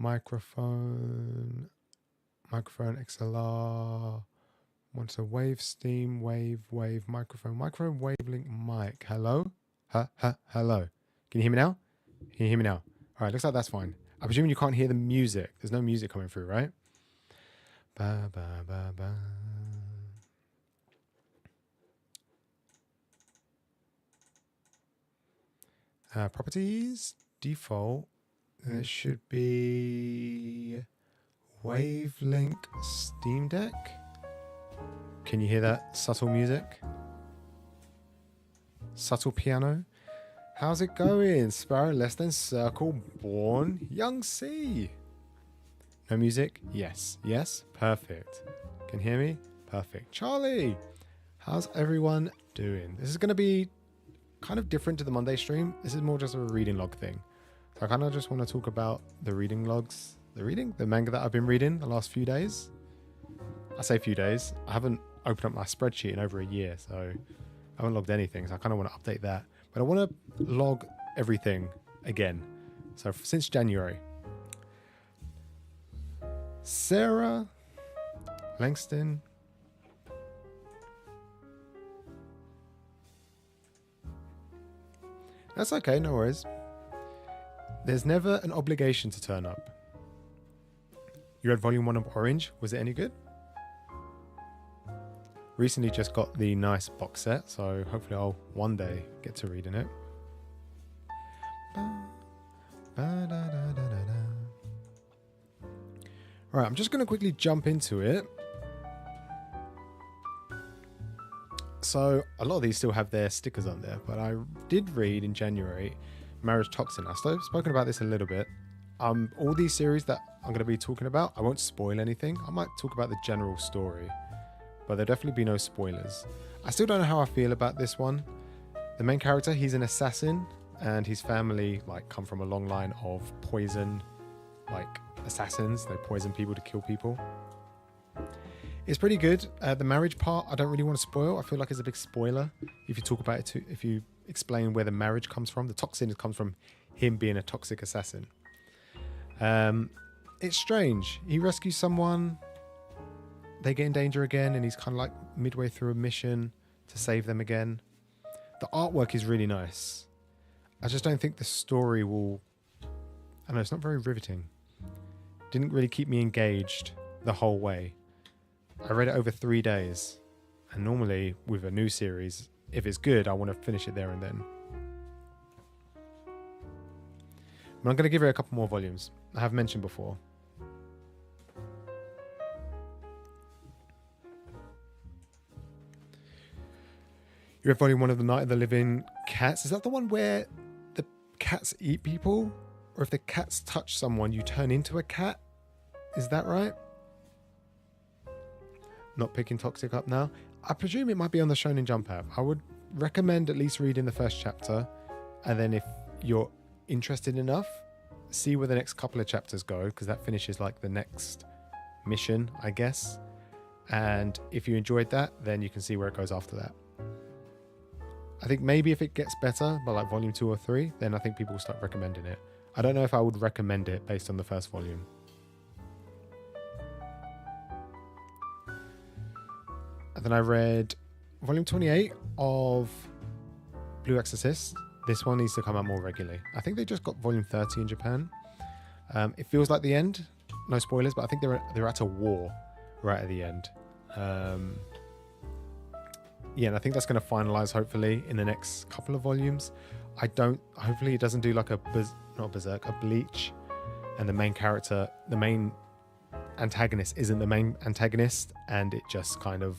Microphone XLR. Wants a wave, steam, wave, microphone, wavelength mic. Hello? Hello. Can you hear me now? Can you hear me now? All right, looks like that's fine. I'm presuming you can't hear the music. There's no music coming through, right? Ba, ba, ba, ba. Properties, default. There should be wavelength Steam Deck. Can you hear that subtle music? Subtle piano. How's it going? Sparrow, less than circle, born, young C. No music? Yes. Yes? Perfect. Can you hear me? Perfect. Charlie, how's everyone doing? This is going to be kind of different to the Monday stream. This is more just a reading log thing. So I kind of just want to talk about the reading logs. The manga that I've been reading the last few days. I say few days. I haven't opened up my spreadsheet in over a year, so I haven't logged anything. So I kind of want to update that. But I want to log everything again. So since January. Sarah Langston. That's okay, no worries. There's never an obligation to turn up. You read volume 1 of Orange. Was it any good? Recently just got the nice box set, so hopefully I'll one day get to reading it. Right, I'm just going to quickly jump into it. So a lot of these still have their stickers on there, but I did read in January Marriage Toxin. I've spoken about this a little bit. All these series that I'm going to be talking about, I won't spoil anything. I might talk about the general story, but there'll definitely be no spoilers. I still don't know how I feel about this one. The main character, he's an assassin, and his family come from a long line of poison assassins. They poison people to kill people. It's pretty good. The marriage part, I don't really want to spoil. I feel like it's a big spoiler if you talk about it too, if you explain where the marriage comes from. The toxin comes from him being a toxic assassin. It's strange. He rescues someone, they get in danger again, and he's kind of midway through a mission to save them again. The artwork is really nice. I just don't think the story will... I don't know, it's not very riveting. Didn't really keep me engaged the whole way. I read it over 3 days, and normally with a new series, if it's good, I want to finish it there and then. But I'm going to give it a couple more volumes. I have mentioned before. You read volume 1 of The Night of the Living Cats. Is that the one where the cats eat people? Or if the cats touch someone, you turn into a cat? Is that right? Not picking Toxic up now. I presume it might be on the Shonen Jump app. I would recommend at least reading the first chapter, and then if you're interested enough, see where the next couple of chapters go, because that finishes the next mission, I guess. And if you enjoyed that, then you can see where it goes after that. I think maybe if it gets better by volume 2 or 3, then I think people will start recommending it. I don't know if I would recommend it based on the first volume. And then I read volume 28 of Blue Exorcist. This one needs to come out more regularly. I think they just got volume 30 in Japan. It feels like the end. No spoilers, but I think they're at a war right at the end. Yeah, and I think that's going to finalize hopefully in the next couple of volumes. Hopefully it doesn't do a Bleach, and the main character, the main antagonist isn't the main antagonist, and it just kind of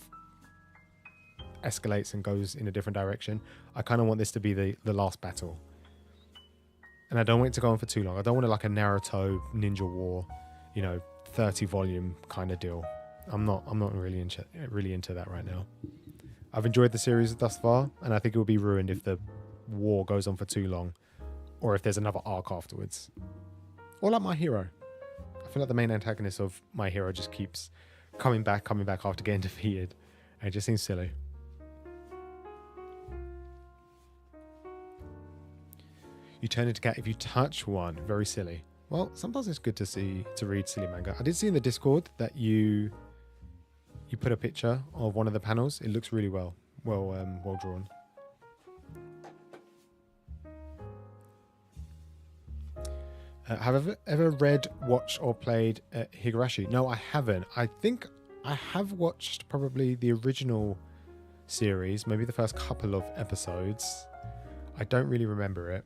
escalates and goes in a different direction. I kind of want this to be the last battle, and I don't want it to go on for too long. I don't want it a Naruto Ninja War, 30 volume kind of deal. I'm not really into that right now. I've enjoyed the series thus far, and I think it will be ruined if the war goes on for too long, or if there's another arc afterwards. Or like My Hero. I feel like the main antagonist of My Hero just keeps coming back after getting defeated. And it just seems silly. You turn into a cat if you touch one. Very silly. Well, sometimes it's good to read silly manga. I did see in the Discord that you put a picture of one of the panels. It looks really well drawn. Have I ever read, watched, or played Higurashi? No, I haven't. I think I have watched probably the original series, maybe the first couple of episodes. I don't really remember it.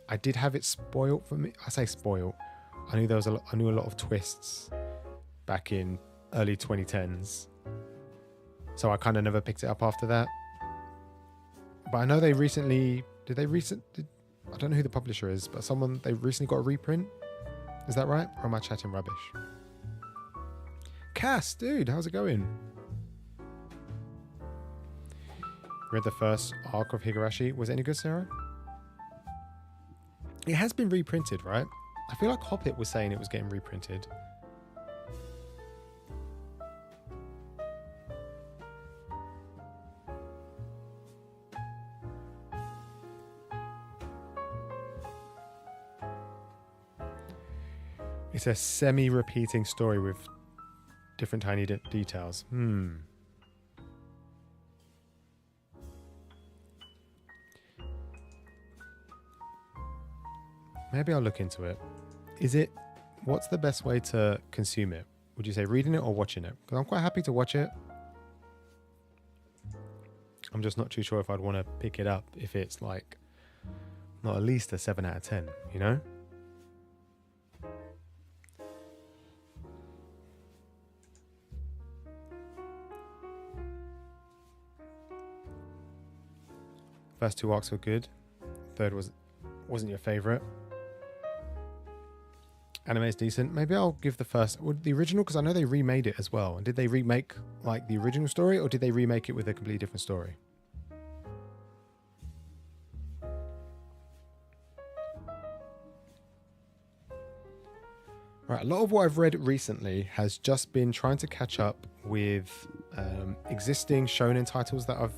I did have it spoiled for me. I say spoiled. I knew I knew a lot of twists back in early 2010s, so I kind of never picked it up after that. But I know they recently I don't know who the publisher is, but they recently got a reprint. Is that right? Or am I chatting rubbish? Cass, dude, how's it going? Read the first arc of Higurashi. Was it any good, Sarah? It has been reprinted, right? I feel like Hoppit was saying it was getting reprinted. It's a semi-repeating story with different tiny details. Maybe I'll look into it. What's the best way to consume it? Would you say reading it or watching it? Because I'm quite happy to watch it. I'm just not too sure if I'd want to pick it up if it's like not at least a 7 out of 10, you know? First 2 arcs were good. Third wasn't your favorite. Anime is decent. Maybe I'll give the original, because I know they remade it as well. And did they remake like the original story, or did they remake it with a completely different story? Right, a lot of what I've read recently has just been trying to catch up with existing shonen titles that I've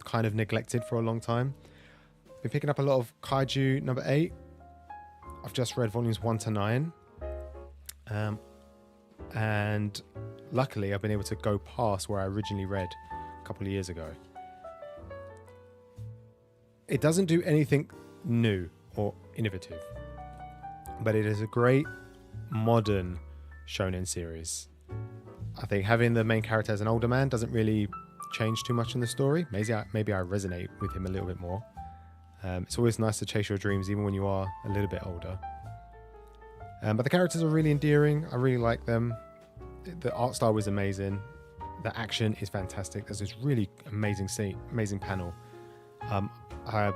kind of neglected for a long time. Been picking up a lot of Kaiju number 8. I've just read volumes 1 to 9. And luckily I've been able to go past where I originally read a couple of years ago. It doesn't do anything new or innovative, but it is a great modern shonen series. I think having the main character as an older man doesn't really change too much in the story. Maybe I resonate with him a little bit more. It's always nice to chase your dreams even when you are a little bit older. But the characters are really endearing. I really like them. The art style was amazing. The action is fantastic. There's this really amazing panel. I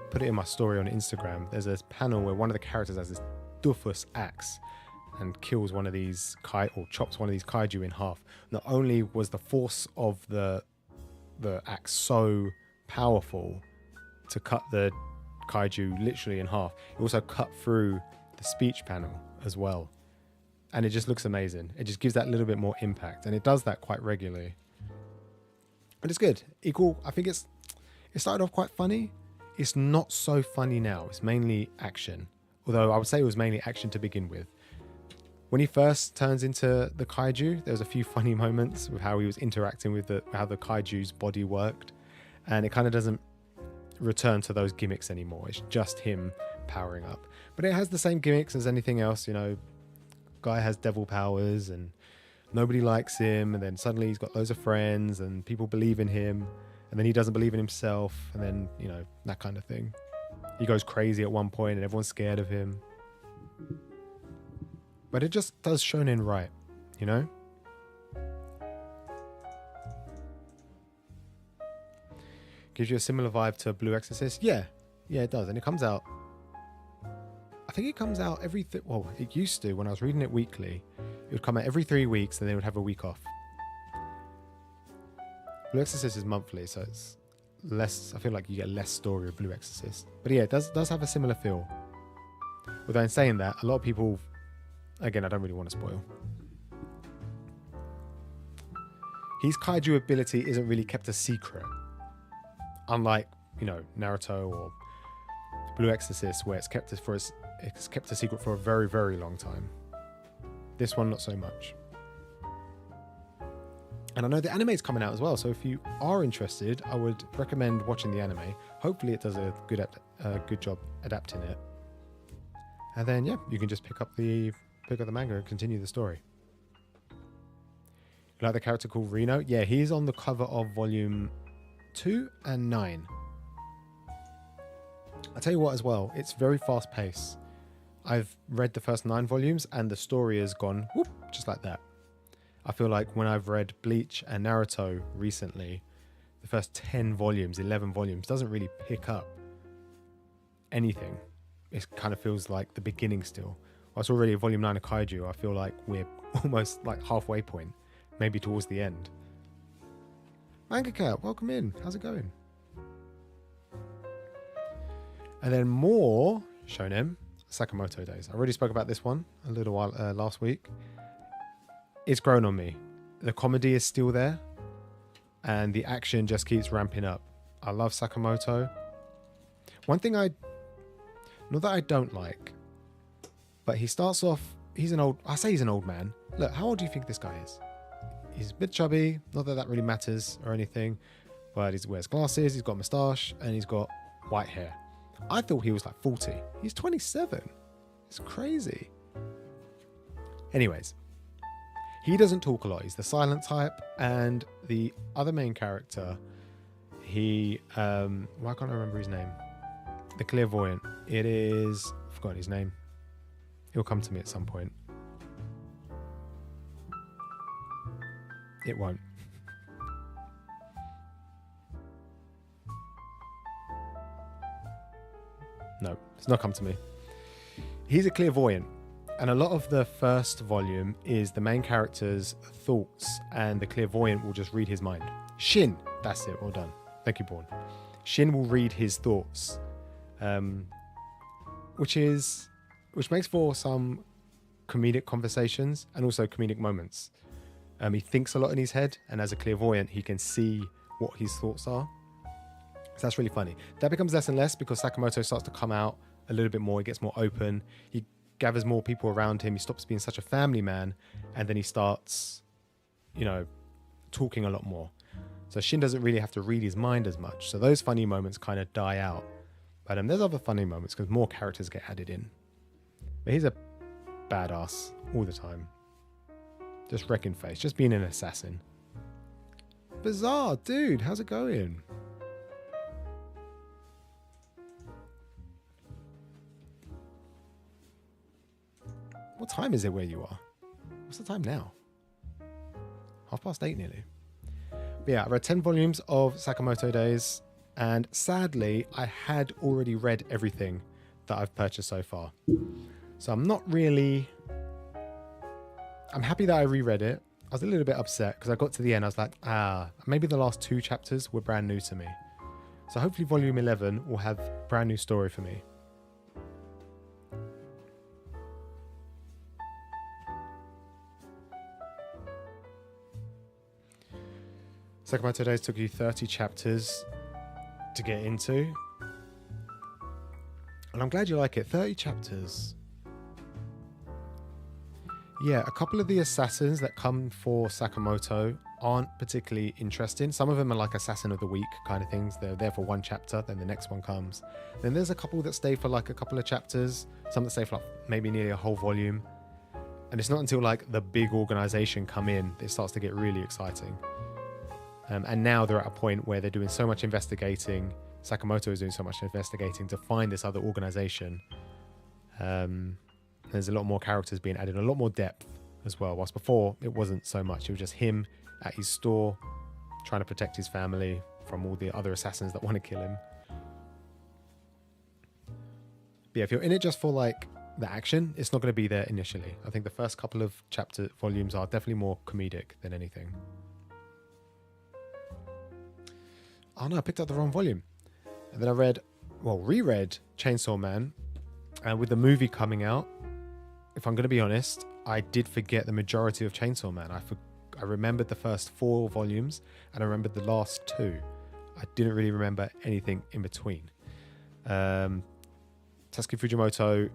put it in my story on Instagram. There's this panel where one of the characters has this doofus axe and kills one of these or chops one of these kaiju in half. Not only was the force of the axe so powerful to cut the kaiju literally in half, it also cut through the speech panel as well, and it just looks amazing. It just gives that little bit more impact, and it does that quite regularly, and it's good. I think it started off quite funny. It's not so funny now. It's mainly action, although I would say it was mainly action to begin with. When he first turns into the kaiju, there was a few funny moments with how he was interacting with how the kaiju's body worked, and it kind of doesn't return to those gimmicks anymore. It's just him powering up, but it has the same gimmicks as anything else. You know, guy has devil powers and nobody likes him, and then suddenly he's got loads of friends and people believe in him, and then he doesn't believe in himself, and then, you know, that kind of thing. He goes crazy at one point and everyone's scared of him, but it just does shonen right, you know. Gives you a similar vibe to Blue Exorcist. Yeah, it does. And it comes out, I think it comes out it used to, when I was reading it weekly, it would come out every 3 weeks and they would have a week off. Blue Exorcist is monthly, so it's less, I feel like you get less story of Blue Exorcist. But yeah, it does have a similar feel. Although in saying that, a lot of people, again, I don't really want to spoil. His kaiju ability isn't really kept a secret. Unlike, you know, Naruto or Blue Exorcist, where it's kept for it's kept a secret for a very, very long time. This one, not so much. And I know the anime is coming out as well, so if you are interested, I would recommend watching the anime. Hopefully it does a good job adapting it. And then, yeah, you can just pick up the manga and continue the story. You like the character called Reno? Yeah, he's on the cover of volume 2 and 9. I'll tell you what as well, it's very fast paced. I've read the first 9 volumes and the story has gone whoop, just like that. I feel like when I've read Bleach and Naruto recently, the first 10 volumes, 11 volumes, doesn't really pick up anything. It kind of feels like the beginning still. Whilst already volume 9 of Kaiju, I feel like we're almost like halfway point, maybe towards the end. Manga Cat, welcome in. How's it going? And then more Shonen Sakamoto Days. I already spoke about this one a little while last week. It's grown on me. The comedy is still there, and the action just keeps ramping up. I love Sakamoto. One thing not that I don't like, but he starts off, he's an old man. Look, how old do you think this guy is? He's a bit chubby, not that that really matters or anything, but he wears glasses, he's got a moustache, and he's got white hair. I thought he was like 40. He's 27. It's crazy. Anyways, he doesn't talk a lot. He's the silent type, and the other main character, why can't I remember his name? The clairvoyant. It is, I've forgotten his name. It'll come to me at some point. It won't. No, it's not come to me. He's a clairvoyant, and a lot of the first volume is the main character's thoughts, and the clairvoyant will just read his mind. Shin, that's it, well done. Thank you, Born. Shin will read his thoughts, which makes for some comedic conversations and also comedic moments. He thinks a lot in his head, and as a clairvoyant, he can see what his thoughts are. So that's really funny. That becomes less and less because Sakamoto starts to come out a little bit more. He gets more open. He gathers more people around him. He stops being such a family man, and then he starts, talking a lot more. So Shin doesn't really have to read his mind as much. So those funny moments kind of die out. But there's other funny moments because more characters get added in. But he's a badass all the time. Just wrecking face. Just being an assassin. Bizarre, dude. How's it going? What time is it where you are? What's the time now? 8:30 nearly. But yeah, I read 10 volumes of Sakamoto Days, and sadly, I had already read everything that I've purchased so far. So I'm happy that I reread it. I was a little bit upset because I got to the end, I was like, maybe the last 2 chapters were brand new to me. So hopefully volume 11 will have a brand new story for me. Sakamoto Days took you 30 chapters to get into. And I'm glad you like it. 30 chapters. Yeah, a couple of the assassins that come for Sakamoto aren't particularly interesting. Some of them are like Assassin of the Week kind of things. They're there for 1 chapter, then the next one comes. Then there's a couple that stay for like a couple of chapters. Some that stay for like maybe nearly a whole volume. And it's not until like the big organization come in that it starts to get really exciting. And now they're at a point where they're doing so much investigating. Sakamoto is doing so much investigating to find this other organization. There's a lot more characters being added, a lot more depth as well. Whilst before, it wasn't so much. It was just him at his store trying to protect his family from all the other assassins that want to kill him. But yeah, if you're in it just for like the action, it's not going to be there initially. I think the first couple of volumes are definitely more comedic than anything. Oh no, I picked up the wrong volume. And then I reread Chainsaw Man. And with the movie coming out, if I'm going to be honest, I did forget the majority of Chainsaw Man. I remembered the first 4 volumes and I remembered the last 2. I didn't really remember anything in between. Tatsuki Fujimoto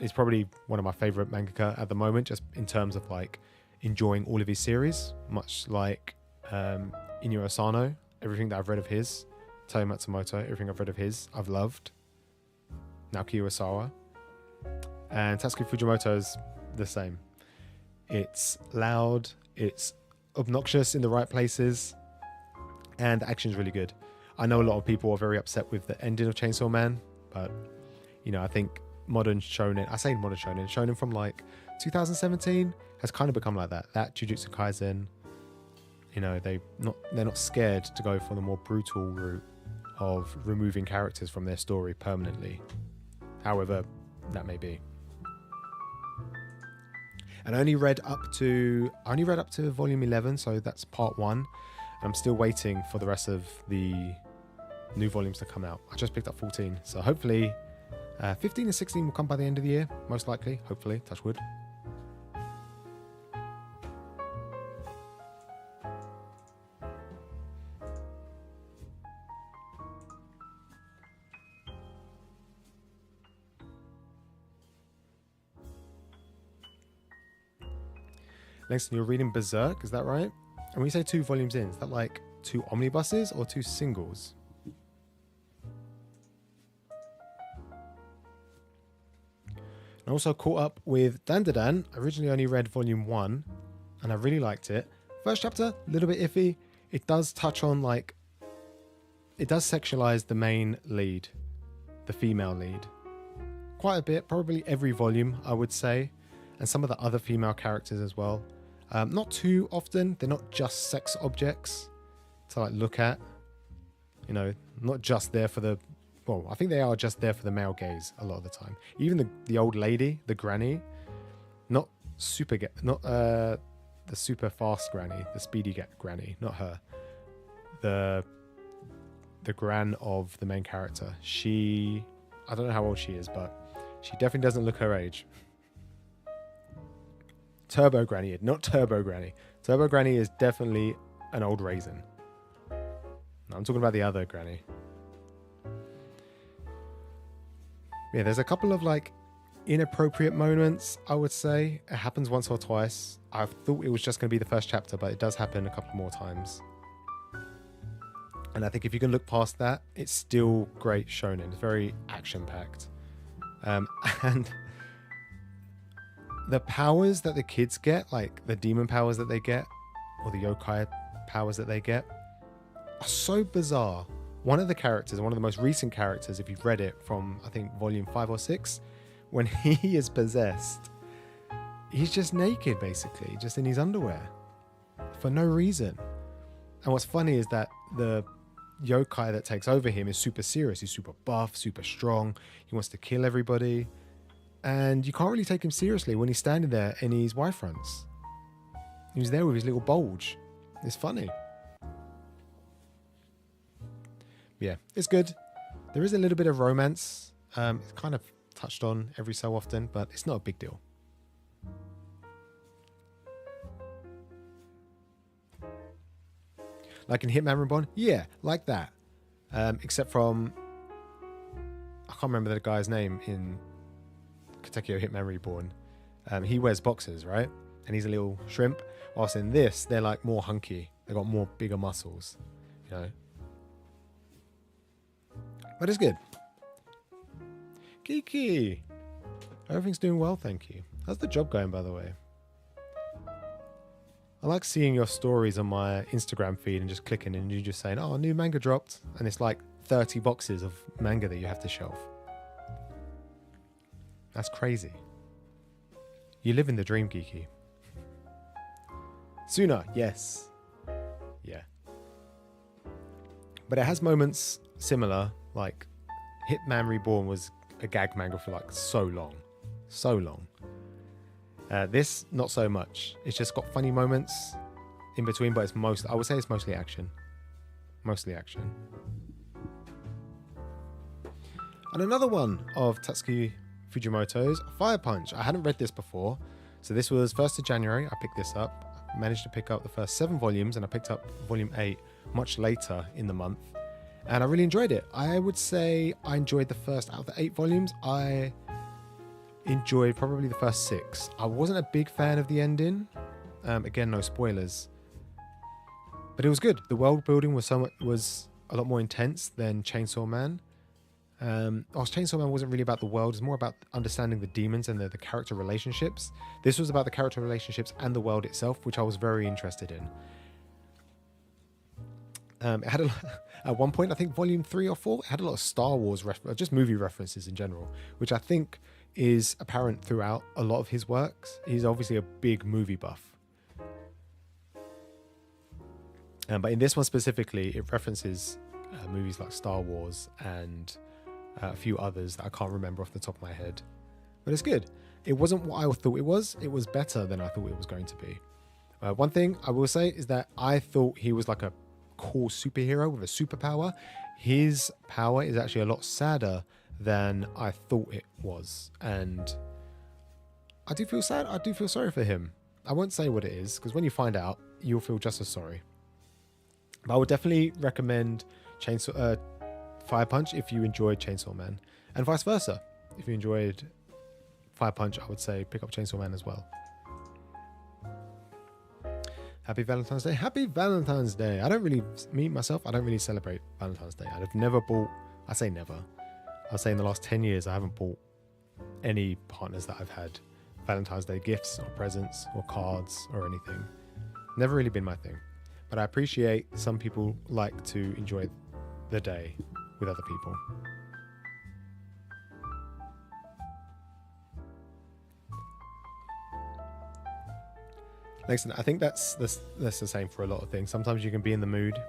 He's probably one of my favorite mangaka at the moment, just in terms of like enjoying all of his series, much like Inyo Asano. Everything that I've read of his, Taiyo Matsumoto, everything I've read of his, I've loved. Naoki Urasawa. And Tatsuki Fujimoto's the same. It's loud, it's obnoxious in the right places, and the action's really good. I know a lot of people are very upset with the ending of Chainsaw Man, but you know, I think modern shonen, I say modern shonen from like 2017 has kind of become like that. That Jujutsu Kaisen, you know, they're not scared to go for the more brutal route of removing characters from their story permanently, however that may be. And I only read up to volume 11, so that's part 1. I'm still waiting for the rest of the new volumes to come out. I just picked up 14, so hopefully 15 and 16 will come by the end of the year, most likely, hopefully, touch wood. Langston, you're reading Berserk, is that right? And when you say 2 volumes in, is that like 2 omnibuses or 2 singles? I also caught up with Dandadan. I originally only read volume 1 and I really liked it. First chapter, a little bit iffy. It does touch on like, it does sexualize the main lead, the female lead. Quite a bit, probably every volume, I would say. And some of the other female characters as well. Not too often. They're not just sex objects to like look at. You know, not just there for the... Well, I think they are just there for the male gaze a lot of the time. Even the old lady, the granny, not the super fast granny, the speedy granny, not her. The gran of the main character. She... I don't know how old she is, but she definitely doesn't look her age. Turbo Granny, not Turbo Granny. Turbo Granny is definitely an old raisin. No, I'm talking about the other Granny. Yeah, there's a couple of like inappropriate moments, I would say. It happens once or twice. I thought it was just going to be the first chapter, but it does happen a couple more times. And I think if you can look past that, it's still great shonen. It's very action-packed. And the powers that the kids get, like the demon powers that they get, or the yokai powers that they get, are so bizarre. One of the characters, one of the most recent characters, if you've read it from, I think, volume 5 or 6, when he is possessed, he's just naked, basically, just in his underwear, for no reason. And what's funny is that the yokai that takes over him is super serious. He's super buff, super strong. He wants to kill everybody. And you can't really take him seriously when he's standing there in his Y fronts. He was there with his little bulge. It's funny. Yeah, it's good. There is a little bit of romance. It's kind of touched on every so often, but it's not a big deal. Like in Hitman Reborn? Yeah, like that. Except from... I can't remember the guy's name in Katekyo Hitman Reborn. He wears boxers, right? And he's a little shrimp. Whilst in this, they're like more hunky. They've got more bigger muscles, you know. But it's good. Kiki! Everything's doing well, thank you. How's the job going, by the way? I like seeing your stories on my Instagram feed and just clicking and you just saying, oh, a new manga dropped. And it's like 30 boxes of manga that you have to shelf. That's crazy. You live in the dream, Geeky. Sooner, yes. Yeah. But it has moments similar, like Hitman Reborn was a gag manga for like so long. So long. This, not so much. It's just got funny moments in between, but I would say it's mostly action. Mostly action. And another one of Tatsuki Fujimoto's, Fire Punch. I hadn't read this before. So this was 1st of January. I picked this up. I managed to pick up the first 7 volumes and I picked up volume 8 much later in the month. And I really enjoyed it. I would say I enjoyed the first out of the 8 volumes. enjoyed probably the first 6. I wasn't a big fan of the ending. Again, no spoilers. But it was good. The world building was a lot more intense than Chainsaw Man. Chainsaw Man wasn't really about the world. It was more about understanding the demons and the character relationships. This was about the character relationships and the world itself, which I was very interested in. It had at one point, I think volume 3 or 4, it had a lot of Star Wars, just movie references in general, which I think is apparent throughout a lot of his works. He's obviously a big movie buff. But in this one specifically, it references movies like Star Wars and a few others that I can't remember off the top of my head. But it's good. It wasn't what I thought it was. It was better than I thought it was going to be. One thing I will say is that I thought he was like a cool superhero with a superpower. His power is actually a lot sadder than I thought it was. And I do feel sad. I do feel sorry for him. I won't say what it is, because when you find out, you'll feel just as sorry. But I would definitely recommend Fire Punch if you enjoyed Chainsaw Man, and vice versa. If you enjoyed Fire Punch, I would say pick up Chainsaw Man as well. Happy Valentine's Day. Happy Valentine's Day. I don't really celebrate Valentine's Day. I've never bought, I say never, I'll say in the last 10 years, I haven't bought any partners that I've had Valentine's Day gifts or presents or cards or anything. Never really been my thing. But I appreciate some people like to enjoy the day with other people. Listen, I think that's the same for a lot of things. Sometimes you can be in the mood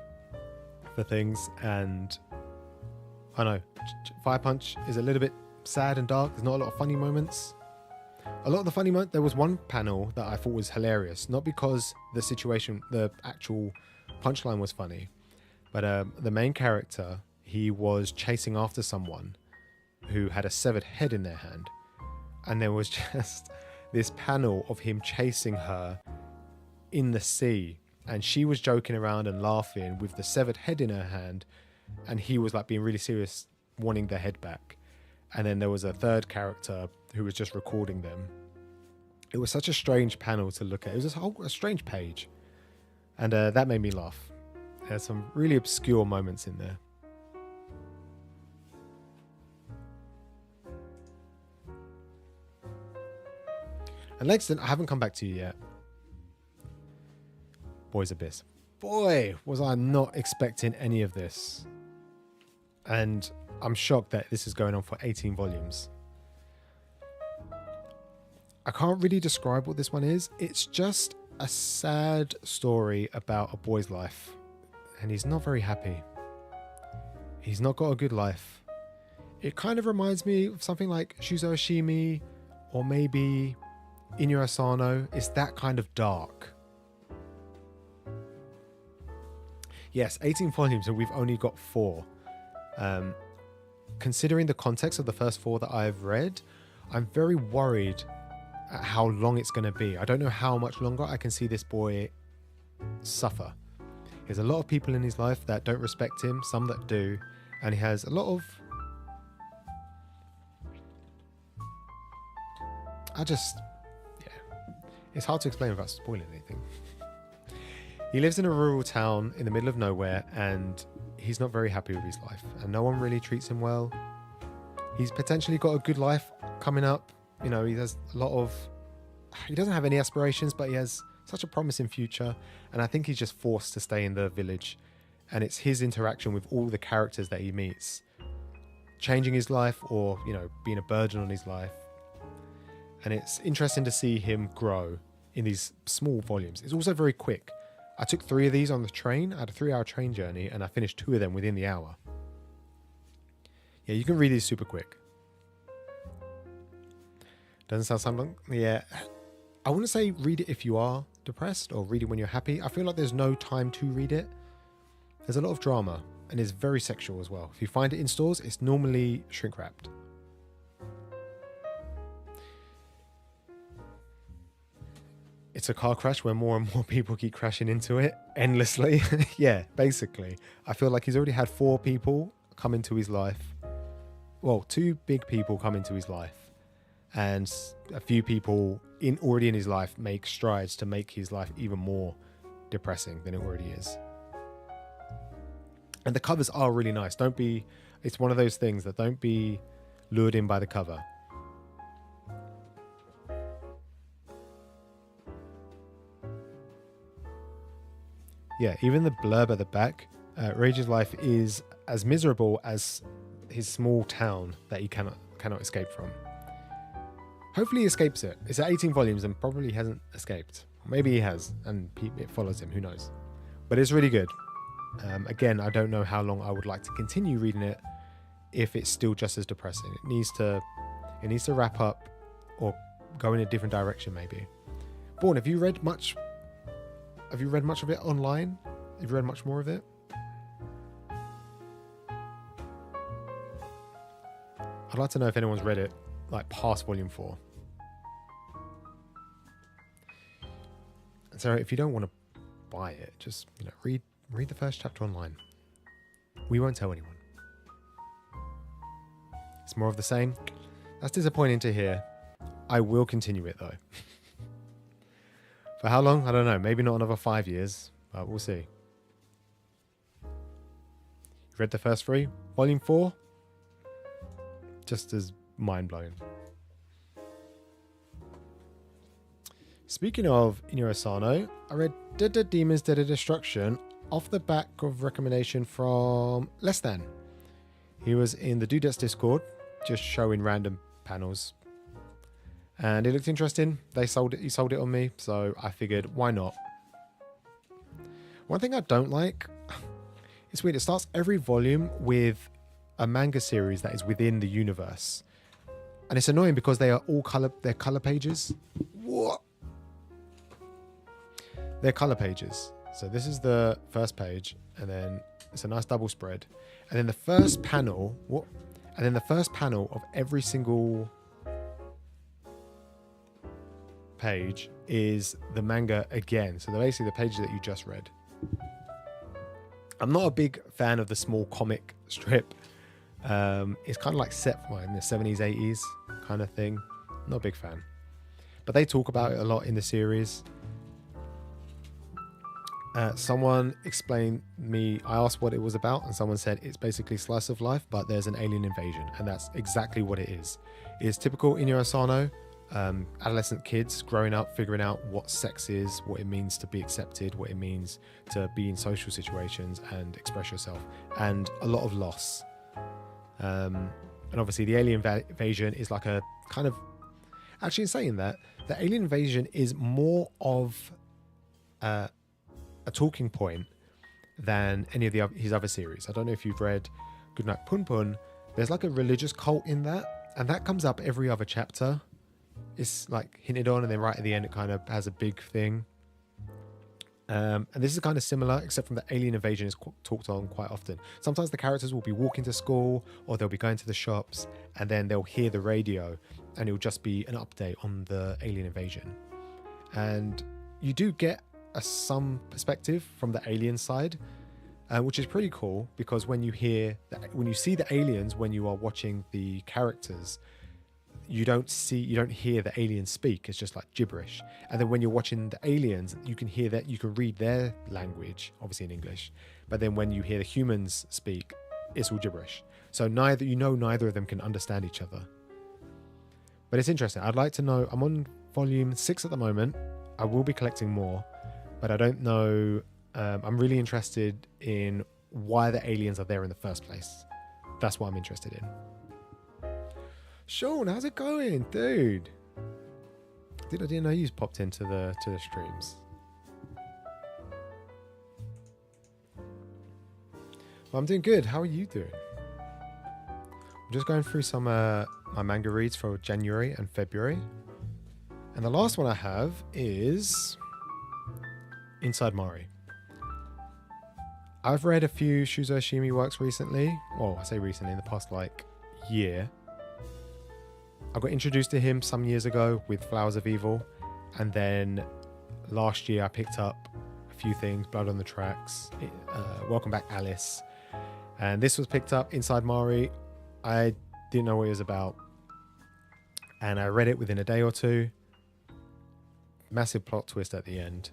for things, and I know Fire Punch is a little bit sad and dark. There's not a lot of funny moments. A lot of the funny moments, there was one panel that I thought was hilarious, not because the actual punchline was funny, but the main character, he was chasing after someone who had a severed head in their hand, and there was just this panel of him chasing her in the sea, and she was joking around and laughing with the severed head in her hand, and he was like being really serious, wanting their head back. And then there was a third character who was just recording them. It was such a strange panel to look at. It was just a strange page, and that made me laugh. There's some really obscure moments in there. And Langston, I haven't come back to you yet. Boys Abyss. Boy, was I not expecting any of this. And I'm shocked that this is going on for 18 volumes. I can't really describe what this one is. It's just a sad story about a boy's life. And he's not very happy. He's not got a good life. It kind of reminds me of something like Shuzo Oshimi or maybe Inyo Asano. It's that kind of dark. Yes, 18 volumes and we've only got 4. Considering the context of the first 4 that I've read, I'm very worried at how long it's going to be. I don't know how much longer I can see this boy suffer. There's a lot of people in his life that don't respect him, some that do, and he has a lot of... It's hard to explain without spoiling anything. He lives in a rural town in the middle of nowhere, and he's not very happy with his life, and no one really treats him well. He's potentially got a good life coming up. You know, he has a lot of... He doesn't have any aspirations, but he has such a promising future, and I think he's just forced to stay in the village, and it's his interaction with all the characters that he meets changing his life or, you know, being a burden on his life. And it's interesting to see him grow in these small volumes. It's also very quick. I took 3 of these on the train. I had a 3-hour train journey, and I finished 2 of them within the hour. Yeah, you can read these super quick. Doesn't sound something. Yeah, I wouldn't say read it if you are depressed or read it when you're happy. I feel like there's no time to read it. There's a lot of drama, and it's very sexual as well. If you find it in stores, it's normally shrink wrapped. It's a car crash where more and more people keep crashing into it endlessly. Yeah, basically. I feel like he's already had 4 people come into his life. Well, 2 big people come into his life. and a few people already in his life make strides to make his life even more depressing than it already is. And the covers are really nice. It's one of those things that don't be lured in by the cover. Yeah, even the blurb at the back, Rage's life is as miserable as his small town that he cannot escape from. Hopefully he escapes it. It's at 18 volumes and probably hasn't escaped. Maybe he has, and it follows him, who knows. But it's really good. Again, I don't know how long I would like to continue reading it if it's still just as depressing. It needs to wrap up or go in a different direction maybe. Born, have you read much of it online? Have you read much more of it? I'd like to know if anyone's read it like past volume 4. So if you don't want to buy it, just read the first chapter online. We won't tell anyone. It's more of the same. That's disappointing to hear. I will continue it though. For how long? I don't know. Maybe not another 5 years, but we'll see. You read the first 3? Volume 4? Just as mind-blowing. Speaking of Inyo Asano, I read Dead Dead Demons Dead Dead Destruction off the back of recommendation from Less Than. He was in the Dudettes Discord, just showing random panels. And it looked interesting. He sold it on me, so I figured, why not? One thing I don't like, it's weird, it starts every volume with a manga series that is within the universe. And it's annoying because they're color pages. What? They're color pages. So this is the first page, and then it's a nice double spread. And then the first panel, of every single page is the manga again. So they're basically the pages that you just read. I'm not a big fan of the small comic strip. It's kind of like set in the 70s, 80s kind of thing. Not a big fan. But they talk about it a lot in the series. Someone explained me, I asked what it was about, and someone said it's basically slice of life, but there's an alien invasion, and that's exactly what it is. It's typical Inyo Asano, adolescent kids growing up, figuring out what sex is, what it means to be accepted, what it means to be in social situations and express yourself, and a lot of loss. And obviously the alien invasion is like a kind of, actually in saying that, the alien invasion is more of a talking point than any of his other series. I don't know if you've read Goodnight Pun Pun. There's like a religious cult in that, and that comes up every other chapter. It's like hinted on, and then right at the end it kind of has a big thing. And this is kind of similar, except from the alien invasion is talked on quite often. Sometimes the characters will be walking to school, or they'll be going to the shops, and then they'll hear the radio, and it'll just be an update on the alien invasion. And you do get some perspective from the alien side, which is pretty cool, because when you see the aliens, when you are watching the characters, you don't hear the aliens speak. It's just like gibberish. And then when you're watching the aliens, you can read their language, obviously in English, but then when you hear the humans speak, it's all gibberish. So neither of them can understand each other. But it's interesting. I'd like to know. I'm on volume 6 at the moment. I will be collecting more, but I don't know. I'm really interested in why the aliens are there in the first place. That's what I'm interested in. Sean, how's it going, dude? I didn't know you popped into the streams. Well, I'm doing good. How are you doing? I'm just going through some my manga reads for January and February, and the last one I have is Inside Mari. I've read a few Shuzo Ishimi works recently. Well, I say recently, in the past year. I got introduced to him some years ago with Flowers of Evil, and then last year I picked up a few things, Blood on the Tracks, Welcome Back Alice, and this was picked up, Inside Mari. I didn't know what it was about. and I read it within a day or two. Massive plot twist at the end.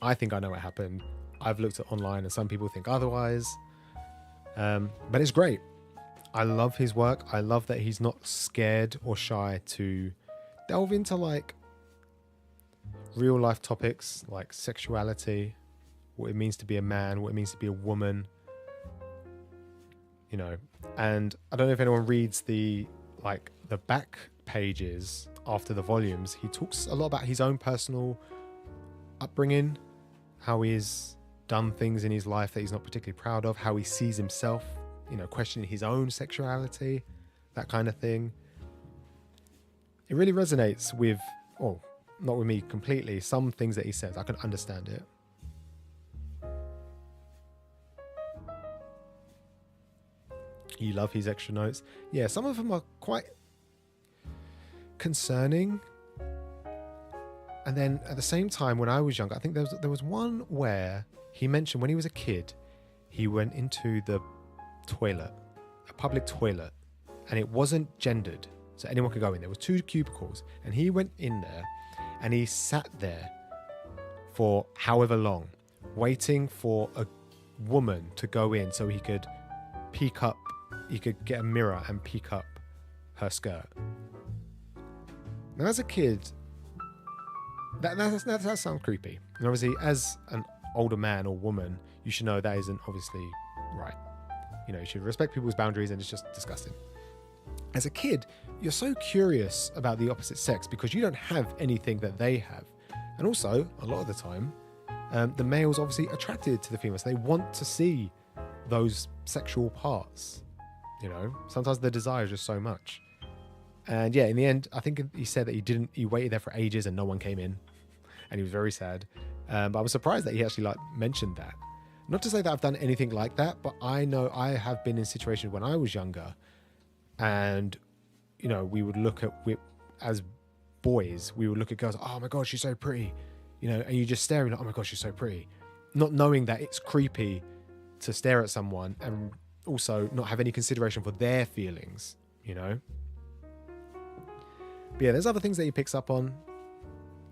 I think I know what happened. I've looked at online and some people think otherwise. But it's great. I love his work. I love that he's not scared or shy to delve into like real life topics like sexuality, what it means to be a man, what it means to be a woman, you know. And I don't know if anyone reads the back pages after the volumes. He talks a lot about his own personal upbringing, how he's done things in his life that he's not particularly proud of, how he sees himself, you know, questioning his own sexuality, that kind of thing. It really resonates with, well, not with me completely, some things that he says. I can understand it. You love his extra notes. Yeah, some of them are quite concerning. And then at the same time, when I was younger, I think there was one where he mentioned when he was a kid, he went into the toilet, a public toilet, and it wasn't gendered, so anyone could go in. There was 2 cubicles, and he went in there, and he sat there for however long, waiting for a woman to go in so he could peek up. He could get a mirror and peek up her skirt. Now, as a kid, that sounds creepy. And obviously, as an older man or woman, you should know that isn't obviously right. You know, you should respect people's boundaries, and it's just disgusting. As a kid, you're so curious about the opposite sex because you don't have anything that they have. And also, a lot of the time, the male's obviously attracted to the females. They want to see those sexual parts. You know, sometimes the desire is just so much. And yeah, in the end, I think he said that he waited there for ages and no one came in. And he was very sad. But I was surprised that he actually mentioned that. Not to say that I've done anything like that, but I know I have been in situations when I was younger, and you know, we would look at, as boys, we would look at girls, oh my god, she's so pretty, you know, and you just staring at, oh my god, she's so pretty, not knowing that it's creepy to stare at someone and also not have any consideration for their feelings, you know. But yeah, there's other things that he picks up on.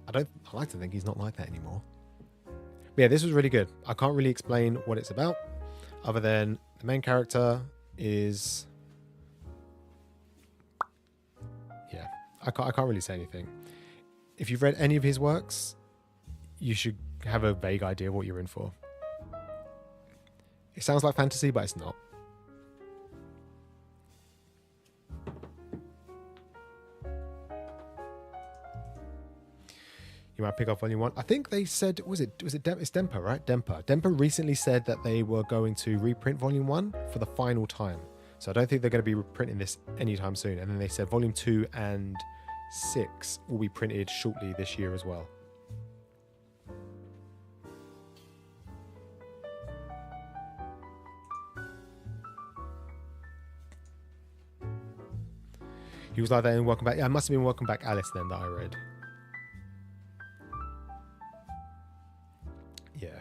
I like to think he's not like that anymore. But yeah, this was really good. I can't really explain what it's about, other than the main character is, yeah, I can't really say anything. If you've read any of his works, you should have a vague idea of what you're in for. It sounds like fantasy, but it's not. You might pick up volume 1. I think they said, it's Dempa, right? Dempa recently said that they were going to reprint volume 1 for the final time. So I don't think they're going to be reprinting this anytime soon. And then they said volume 2 and 6 will be printed shortly this year as well. He was like that in Welcome Back. Yeah, it must have been Welcome Back Alice then that I read. Yeah.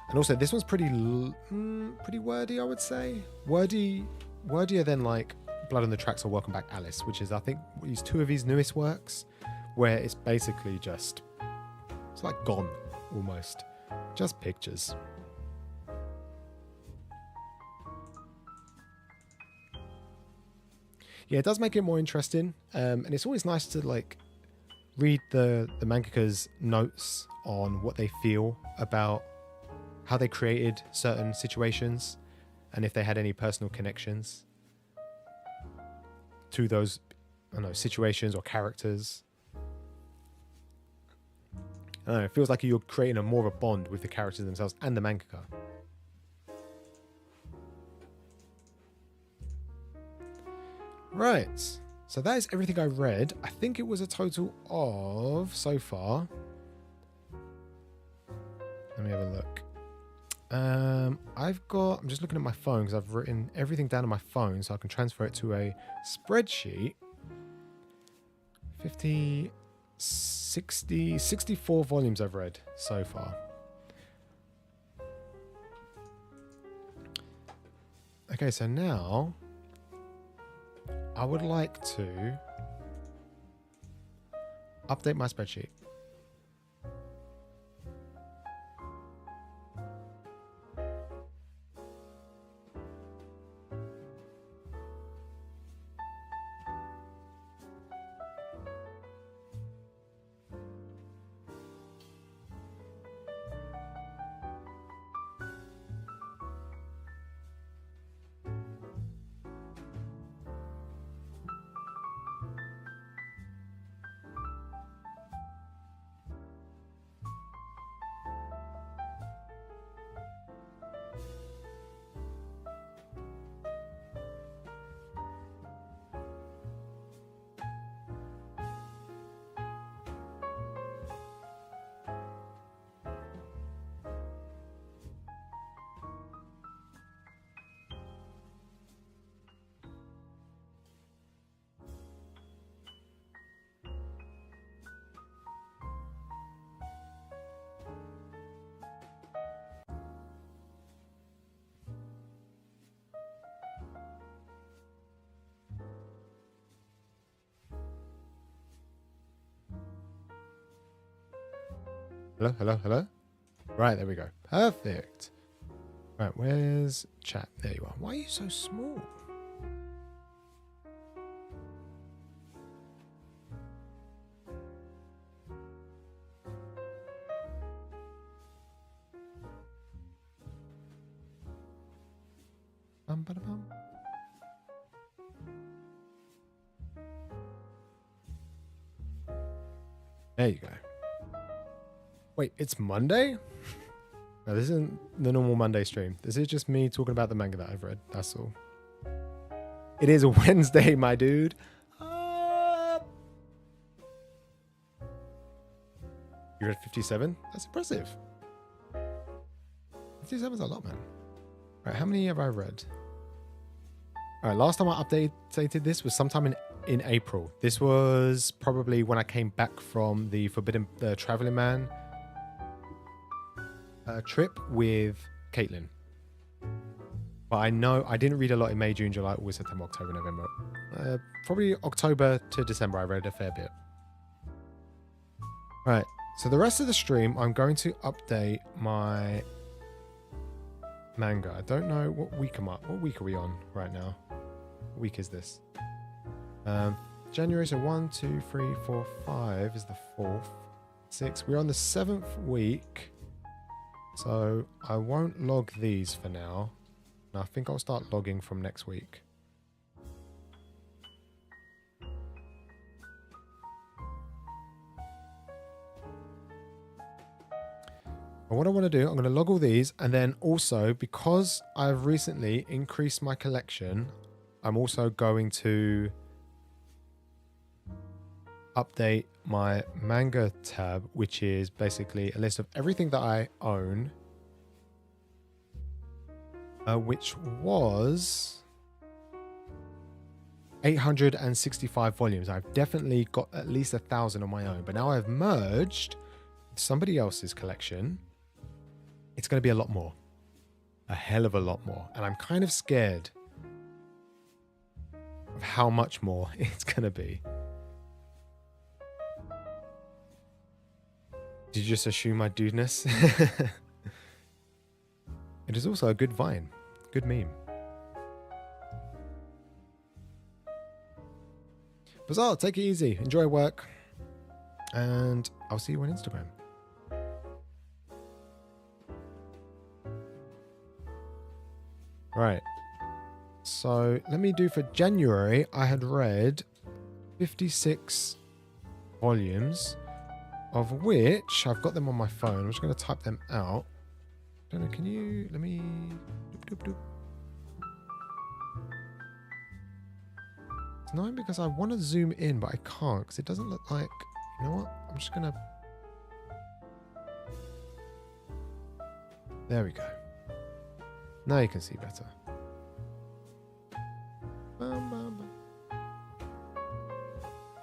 And also, this one's pretty wordy, I would say. Wordier than like Blood on the Tracks or Welcome Back Alice, which is, I think, these 2 of his newest works, where it's basically just, it's like gone, almost. Just pictures. Yeah, it does make it more interesting. And it's always nice to like read the mangaka's notes on what they feel about how they created certain situations and if they had any personal connections to those, I don't know, situations or characters. I don't know, it feels like you're creating more of a bond with the characters themselves and the mangaka. Right, so that is everything I read. I think it was a total of, so far, let me have a look. I'm just looking at my phone because I've written everything down on my phone so I can transfer it to a spreadsheet. 50, 60, 64 volumes I've read so far. Okay, so now I would like to update my spreadsheet. Hello, hello, hello. Right, there we go. Perfect. Right, where's chat? There you are. Why are you so small? Bum. There you go. Wait, it's Monday? No, this isn't the normal Monday stream. This is just me talking about the manga that I've read. That's all. It is a Wednesday, my dude. You read 57? That's impressive. 57 is a lot, man. Right, how many have I read? All right, last time I updated this was sometime in April. This was probably when I came back from the Traveling Man trip with Caitlin. But I know I didn't read a lot in May, June, July, August, September, October, November. Probably October to December I read a fair bit. Right, so the rest of the stream I'm going to update my manga. I don't know what week I'm up. What week are we on right now? What week is this? January, so 1, 2, 3, 4, 5 is the 4th. 6. We're on the 7th week. So I won't log these for now. And I think I'll start logging from next week. And what I want to do, I'm going to log all these, and then also, because I've recently increased my collection, I'm also going to update my manga tab, which is basically a list of everything that I own, which was 865 volumes. I've definitely got at least 1,000 on my own, but now I've merged with somebody else's collection. It's going to be a lot more, a hell of a lot more, and I'm kind of scared of how much more it's going to be. Did you just assume my dudeness? It is also a good vine. Good meme. Bazaar, take it easy. Enjoy work. And I'll see you on Instagram. Right. So let me do for January. I had read 56 volumes, of which I've got them on my phone. I'm just going to type them out. I don't know, can you, let me, doop. It's annoying because I want to zoom in, but I can't because it doesn't look like, you know what? I'm just going to, there we go. Now you can see better.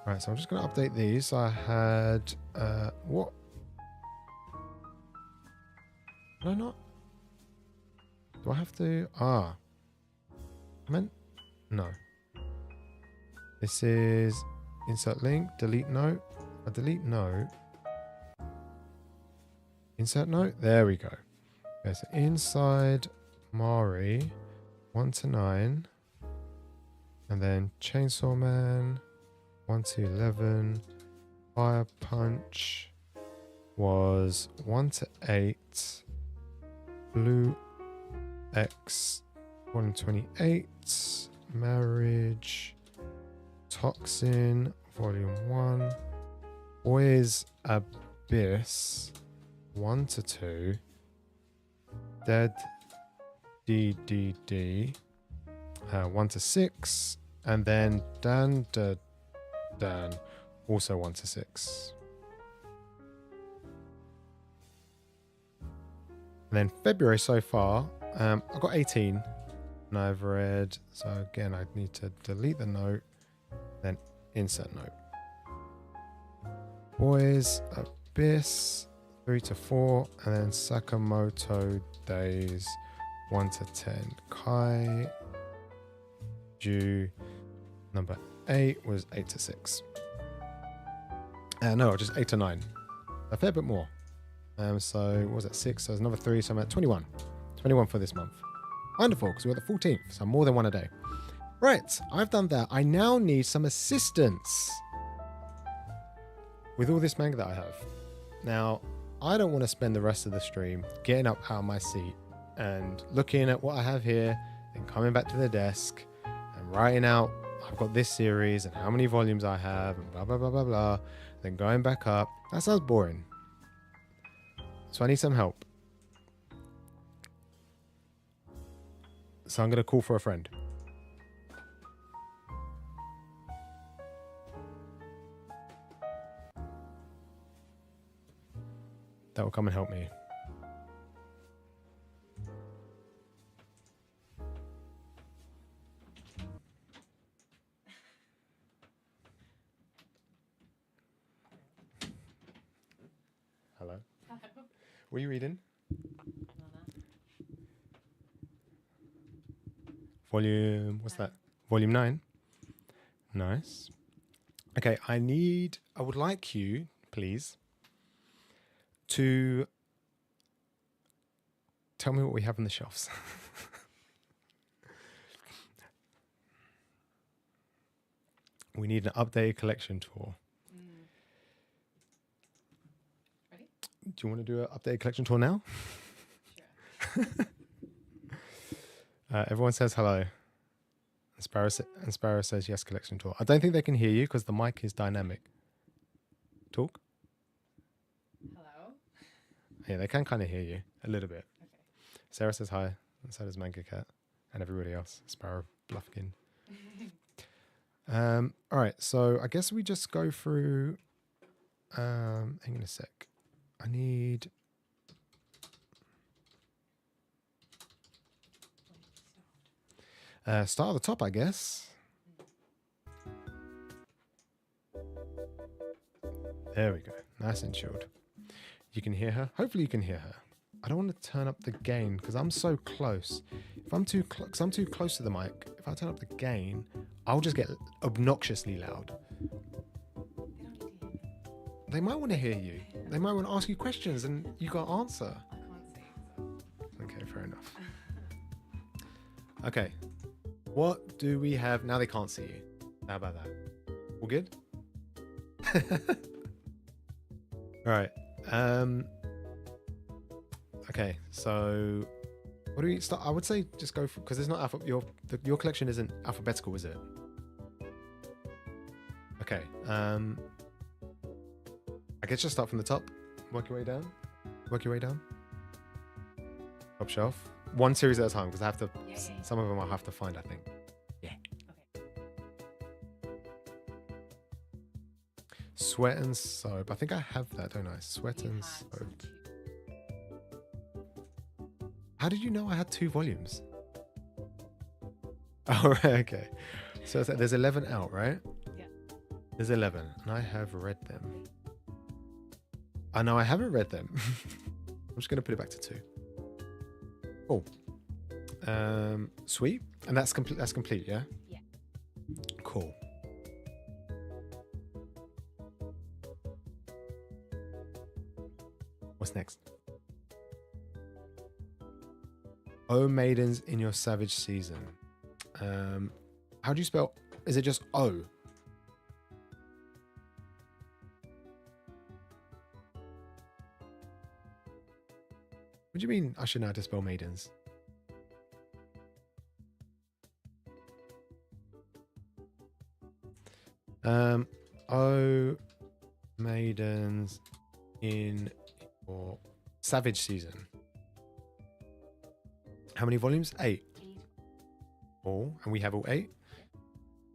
Right, so I'm just going to update these. I had, what? Did I not? Do I have to? I meant, no. This is insert link, delete note. I delete note. Insert note. There we go. Okay, so inside Mari 1 to 9. And then Chainsaw Man 1 to 11. Fire Punch was 1 to 8. Blue X 128. Marriage. Toxin Volume 1. Boys Abyss 1 to 2. Dead DDD 1 to 6. And then Dan also 1 to 6. And then February so far, I've got 18 and I've read. So again, I need to delete the note, then insert note. Boys Abyss 3 to 4, and then Sakamoto Days 1 to 10. Kai Ju number 8 was 8 to 6. No, just 8 to 9. A fair bit more. So what was that 6? So there's another 3, so I'm at 21. 21 for this month. Wonderful, because we're at the 14th, so more than one a day. Right, I've done that. I now need some assistance with all this manga that I have. Now, I don't want to spend the rest of the stream getting up out of my seat and looking at what I have here and coming back to the desk and writing out, I've got this series and how many volumes I have and blah, blah, blah, blah, blah. Then going back up. That sounds boring. So I need some help. So I'm going to call for a friend. That will come and help me. Hello. Hello. What are you reading? Volume, what's that? Volume 9. Nice. Okay, I would like you, please, to tell me what we have on the shelves. We need an updated collection tour. Ready? Do you want to do an updated collection tour now? Sure. Everyone says hello. And Sparrow says yes, collection tour. I don't think they can hear you because the mic is dynamic. Talk. Hello. Yeah, they can kind of hear you a little bit. Okay. Sarah says hi, and so does Manga Cat, and everybody else. Sparrow, Bluffkin. All right, so I guess we just go through. Hang on a sec. I need. Start at the top, I guess. There we go. Nice and chilled. You can hear her. Hopefully you can hear her. I don't want to turn up the gain because I'm so close. If I'm too close, I'm too close to the mic. If I turn up the gain, I'll just get obnoxiously loud. They don't need to hear me. They might want to hear you. They might want to ask you questions and you got to answer. I can't see. Okay, fair enough. Okay. What do we have? Now they can't see you. How about that? All good? All right. Okay, so what do we start? I would say just go for, because it's not your collection isn't alphabetical, is it? Okay. I guess just start from the top. Work your way down. Work your way down. Top shelf. One series at a time, because I have to. Yay. Some of them I'll have to find, I think. Yeah. Okay. Sweat and Soap. I think I have that, don't I? Sweat You and had Soap. 2. How did you know I had 2 volumes? Oh, right, okay. So there's 11 out, right? Yeah. There's 11, and I have read them. I know I haven't read them. I'm just going to put it back to 2. Oh. Sweet. And that's complete. That's complete, yeah? Yeah. Cool. What's next? O maidens in your savage season. How do you spell? Is it just O? What do you mean I should know how to spell maidens? O maidens in your savage season. How many volumes? 8. All, and we have all 8.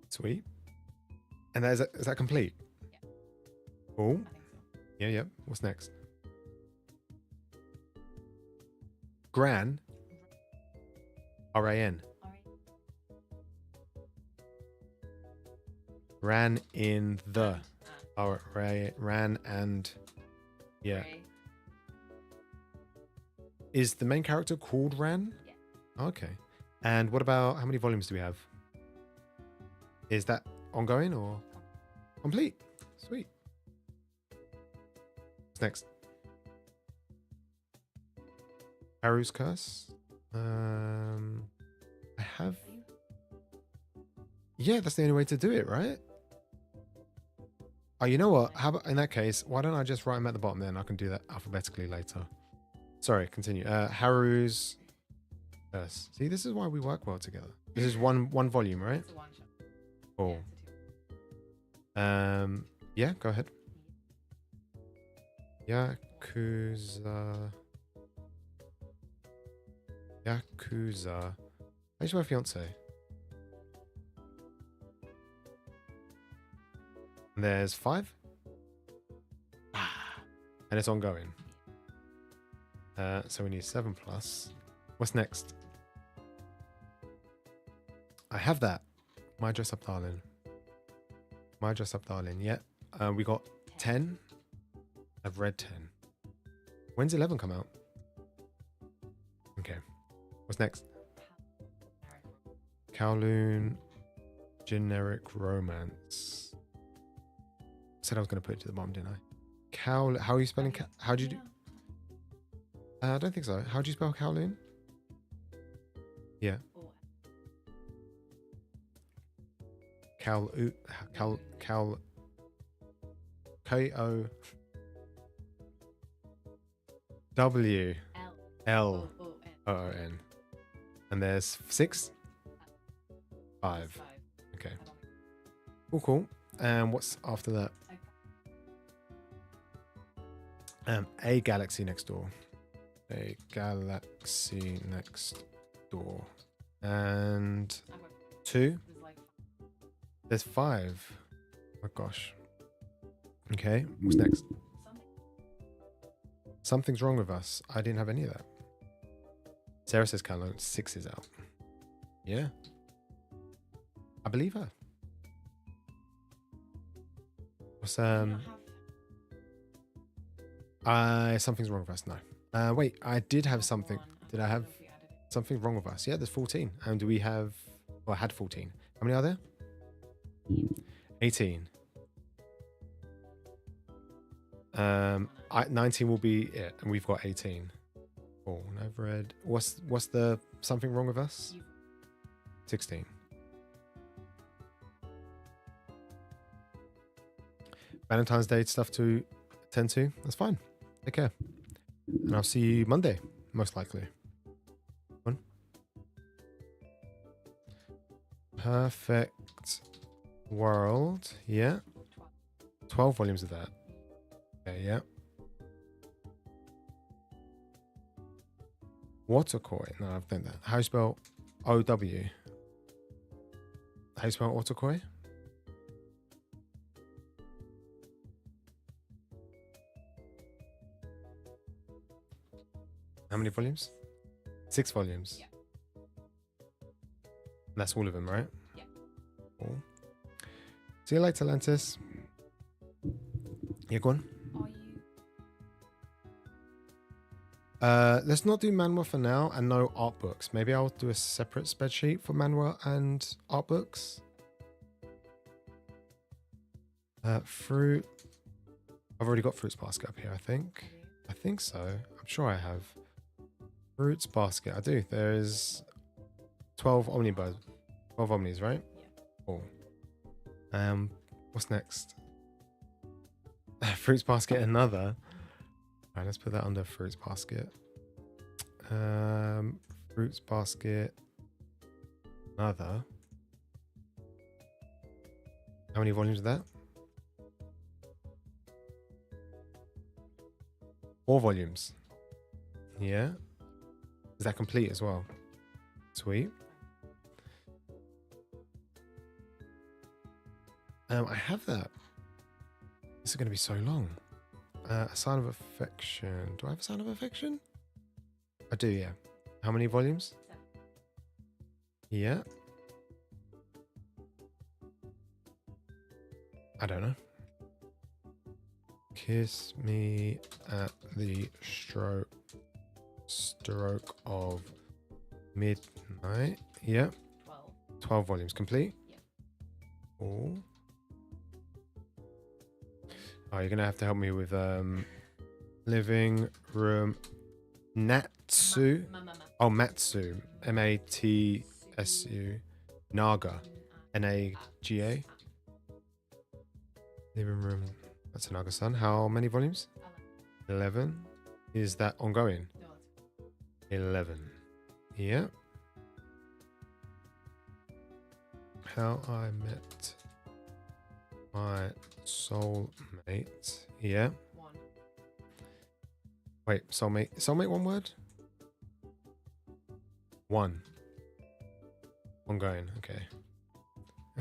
Sweet. And is that complete? Yeah. All? I think so. Yeah, yeah. What's next? Gran. R-A-N. All right. Ran in the. Oh, ran and. Yeah. Ray. Is the main character called Ran? Yeah. Okay. And what about, how many volumes do we have? Is that ongoing or complete? Sweet. What's next? Haru's Curse. I have. Yeah, that's the only way to do it, right? Oh, you know what? How about in that case, why don't I just write them at the bottom then? I can do that alphabetically later. Sorry, continue. Haru's Curse. See, this is why we work well together. This is one volume, right? It's a one shot. Cool. Yeah, it's a two. Yeah, go ahead. Yakuza. Yakuza. How's my fiance? And there's 5. And it's ongoing. So we need 7 plus. What's next? I have that. My dress up darling. My dress up darling. Yeah. We got 10. I've read 10. When's 11 come out? Okay. What's next? Kowloon generic romance. Said I was going to put it to the bottom, didn't I? How are you spelling? How do you do? I don't think so. How do you spell Kowloon? Yeah. Cal K-O W L O O N. And there's 6? 5. Okay. Cool, cool. And what's after that? A Galaxy Next Door. A Galaxy Next Door. And 2? There's 5. Oh my gosh. Okay, what's next? Something's wrong with us. I didn't have any of that. Sarah says Calhoun 6 is out. Yeah. I believe her. What's something's wrong with us? No. Wait, I did have something. Did I have something wrong with us? Yeah, there's 14. And do we have, well, I had 14. How many are there? 18. 19 will be it, and we've got 18. Oh, and I've read. What's the something wrong with us? 16. Valentine's Day stuff to attend to. That's fine. Take care, and I'll see you Monday, most likely. One. Perfect World. Yeah. 12 volumes of that. Okay, yeah. Waterkoi. No, I've done that. How you spell O-W? How you spell Waterkoi? How many volumes? 6 volumes. Yeah. That's all of them, right? Yeah. Cool. See you later, Atlantis. Yeah, go on. Are you? Let's not do manhwa for now, and no art books. Maybe I'll do a separate spreadsheet for manhwa and art books. Fruit. I've already got Fruits basket up here, I think. I think so. I'm sure I have. Fruits basket. I do. There's 12 omnibus. 12 omnis, right? Yeah. Cool. What's next? Fruits basket, another. All right, let's put that under fruits basket. Fruits basket, another. How many volumes is that? 4 volumes. Yeah. Is that complete as well? Sweet. I have that. This is going to be so long. A Sign of Affection. Do I have a Sign of Affection? I do, yeah. How many volumes? 7. Yeah. I don't know. Kiss Me at the Stroke of Midnight. Yeah. 12. 12 volumes complete. Yep. Cool. Oh, you're gonna have to help me with living room Natsu. Oh, Matsu. Matsu. Naga. Naga. Living room. That's a Naga-san. How many volumes? 11. Is that ongoing? No, 11. Yeah. How I Met My Soulmate. Yeah. 1. Wait, soulmate. Soulmate, one word? 1. Ongoing. Okay.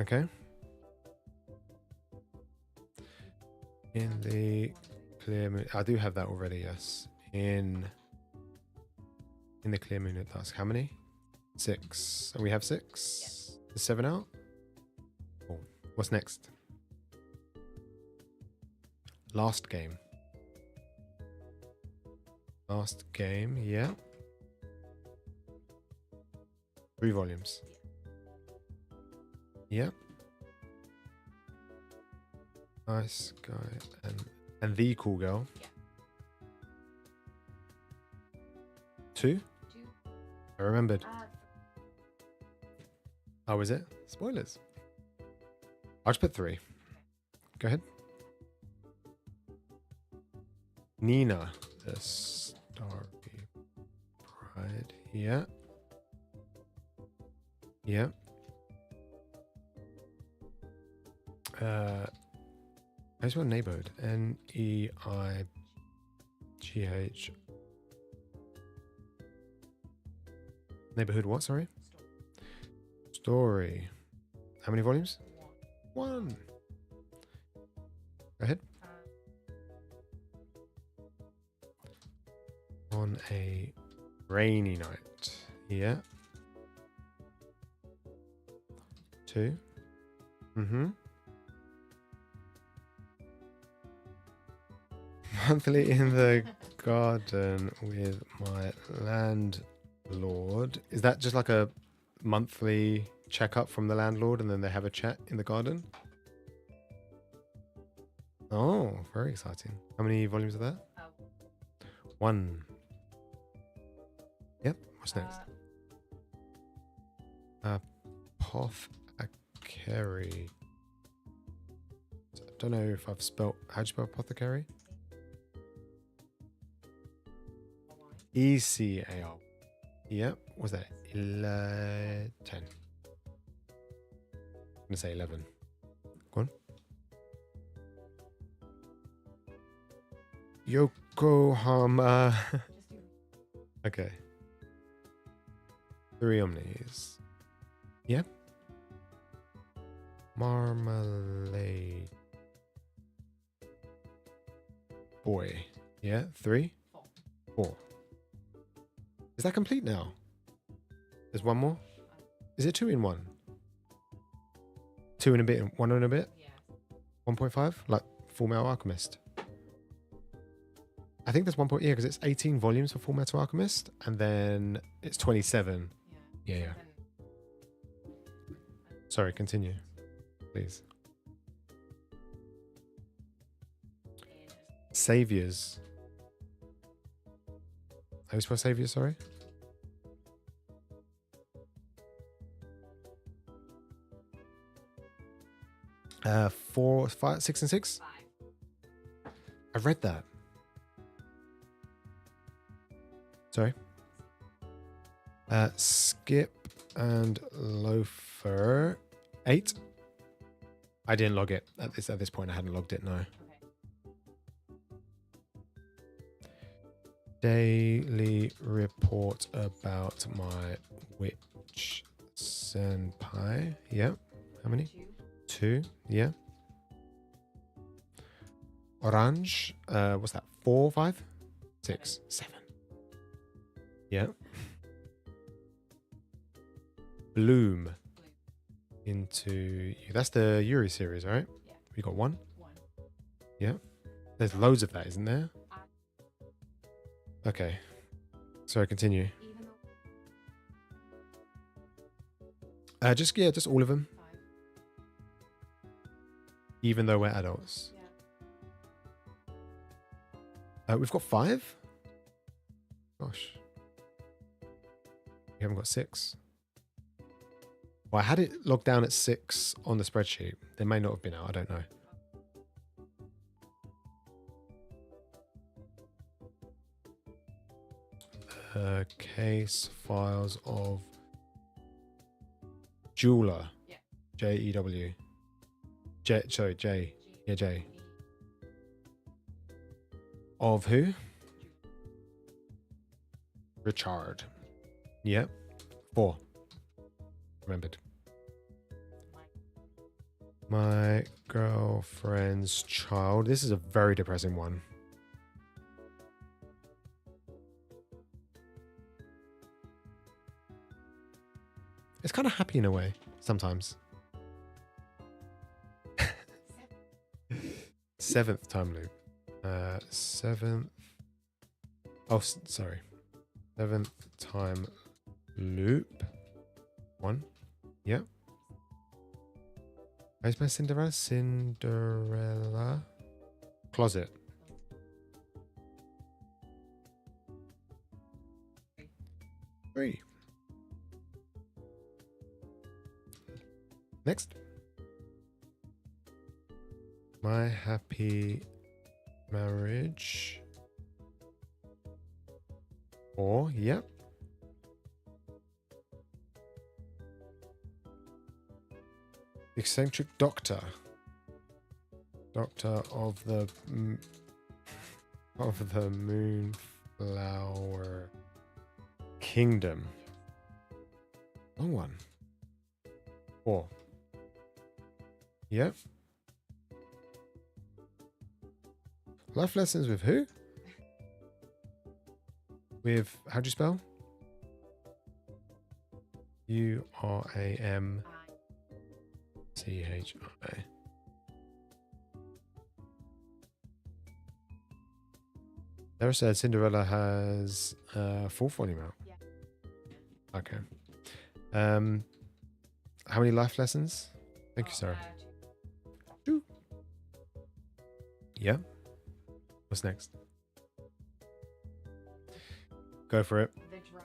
Okay. In the clear moon. I do have that already, yes. In the clear moon at dusk. How many? 6. And we have 6? Yes. Is 7 out? Cool. What's next? Last game. Last game, yeah. 3 volumes. Yeah. Nice guy and the cool girl. Yeah. 2? 2. I remembered. Oh, is it? Spoilers. I'll just put 3. Go ahead. Nina, the Starry Bride. Yeah. Yeah. I just want neighborhood. Neigh. Neighborhood what, sorry? Story. How many volumes? 1. Go ahead. On a rainy night. Yeah. 2. Mm-hmm. Monthly in the garden with my landlord. Is that just like a monthly checkup from the landlord and then they have a chat in the garden? Oh, very exciting. How many volumes are there? 1. Yep. What's next? Apothecary. I don't know if I've spelt. How'd you spell apothecary? ECAR. Yep. What's that? 10. I'm gonna say 11. Go on. Yokohama. Okay. 3 omnis. Yep. Marmalade. Boy. Yeah. 3. 4. Is that complete now? There's 1 more? Is it 2 in 1? 2 in a bit and 1 in a bit? Yeah. 1.5? Like Full Metal Alchemist. I think there's 1 point, yeah, because it's 18 volumes for Full Metal Alchemist, and then it's 27. Yeah. Sorry, continue, please. Saviors. How you spell savior? Sorry. Four, five, 6 and 6. I read that. Sorry. Skip and loafer 8. I didn't log it at this point. I hadn't logged it. No. Daily report about my witch senpai. Yeah. How many? 2. Yeah. Orange. What's that? 4, 5, 6, 7. Yeah. Bloom into you. That's the Yuri series, right? Yeah. We got 1. 1. Yeah. There's loads of that, isn't there? Okay. Sorry, continue. Just all of them. 5. Even though we're adults. Yeah. We've got 5. Gosh. We haven't got 6. Well, I had it logged down at 6 on the spreadsheet. They may not have been out. I don't know. Case files of jeweler. Yeah. Jew. Sorry, J. Yeah, J. Of who? Richard. Yep. 4. Remembered. My girlfriend's child. This is a very depressing one. It's kind of happy in a way, sometimes. 7th time loop. 7th. Oh, sorry. 7th time loop. 1. Yep. Where's my Cinderella? Cinderella. Closet. 3. Next. My happy marriage. 4. Yep. Eccentric doctor. Doctor of the Moonflower Kingdom. Long one. 4. Yep. Life lessons with who? With, how do you spell? Uramchi. Sarah said Cinderella has 4 volume out. Yeah. Okay. How many life lessons? Thank you, Sarah. 2. Yeah. What's next? Go for it. The drug.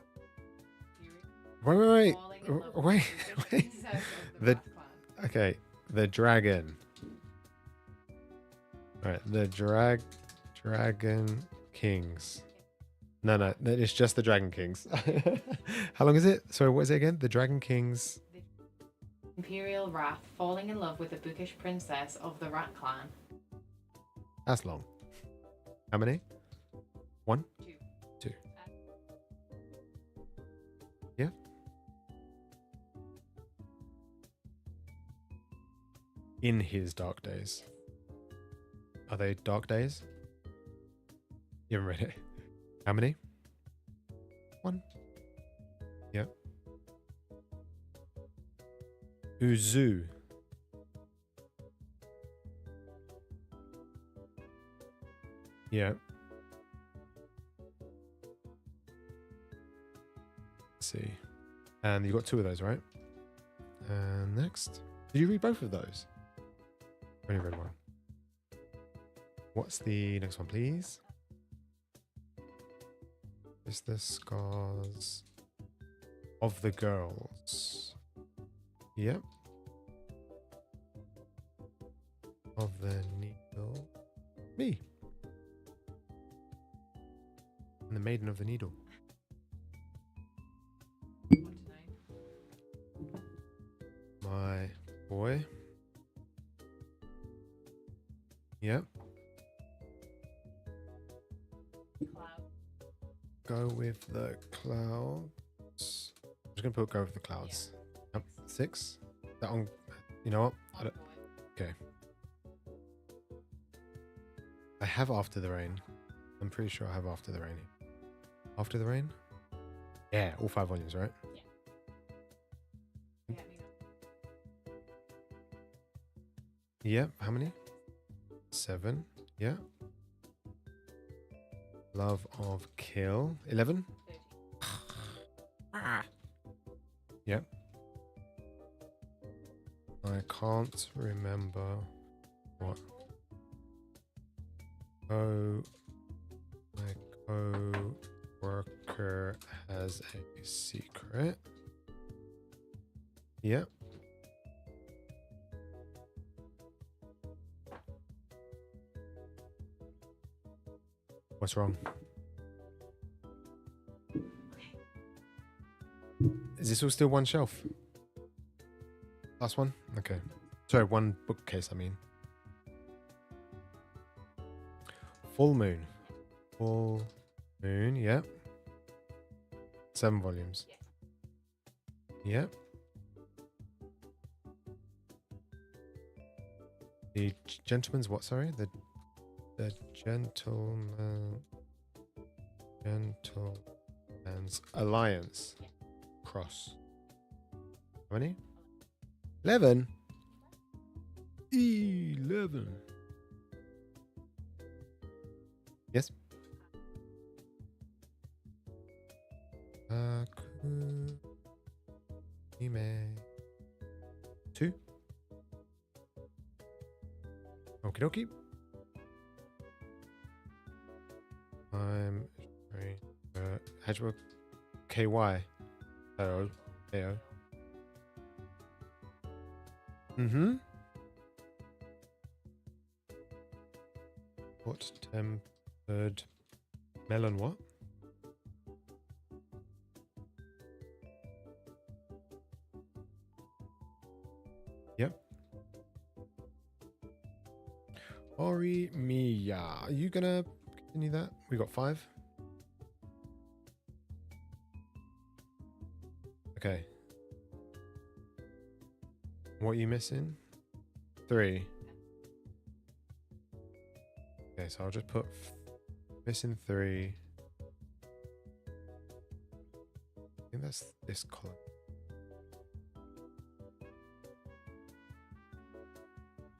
Wait. Falling in love with Wait. the Wait. princess of The- the Rat Clan. Okay. The dragon. All right. The Dragon Kings. No. It's just the Dragon Kings. How long is it? Sorry, what is it again? The Dragon Kings. Imperial Wrath falling in love with the bookish princess of the Rat Clan. That's long. How many? 1? 2. 2. Yeah. In his dark days. Are they dark days? You haven't read it. How many? 1. Yep. Uzu. Yeah. Let's see. And you got 2 of those, right? And next. Did you read both of those? I only read 1. What's the next one, please? It's the scars of the girls. Yep. Of the needle. Me. And the maiden of the needle. Want to know? My boy. Yep. Cloud. Go with the clouds. I'm just gonna put go with the clouds. Yep. 6. That on. You know what? I don't. Okay. I have After the Rain. I'm pretty sure I have After the Rain. After the Rain? Yeah, all 5 volumes, right? Yeah, me know. Yep. How many? 7. Yeah. Love of Kill. 11. 13. Yep. I can't remember what. Oh, my co-worker has a secret. Yep. What's wrong? Is this all still one shelf? Last one? Okay. Sorry, one bookcase, I mean. Full Moon. Full Moon, yep. 7 volumes. Yep. The gentleman's what, sorry? The gentleman's alliance. Cross. How many? 11. 11. Yes. Ime. 2. Okie dokie. I'm sorry. Hedgehog KY. KO. KO. Mm-hmm. Hot tempered melon what? Yep. Ori Miya. Are you gonna continue that? We got 5. Okay. What are you missing? 3. Okay, so I'll just put missing 3. I think that's this column.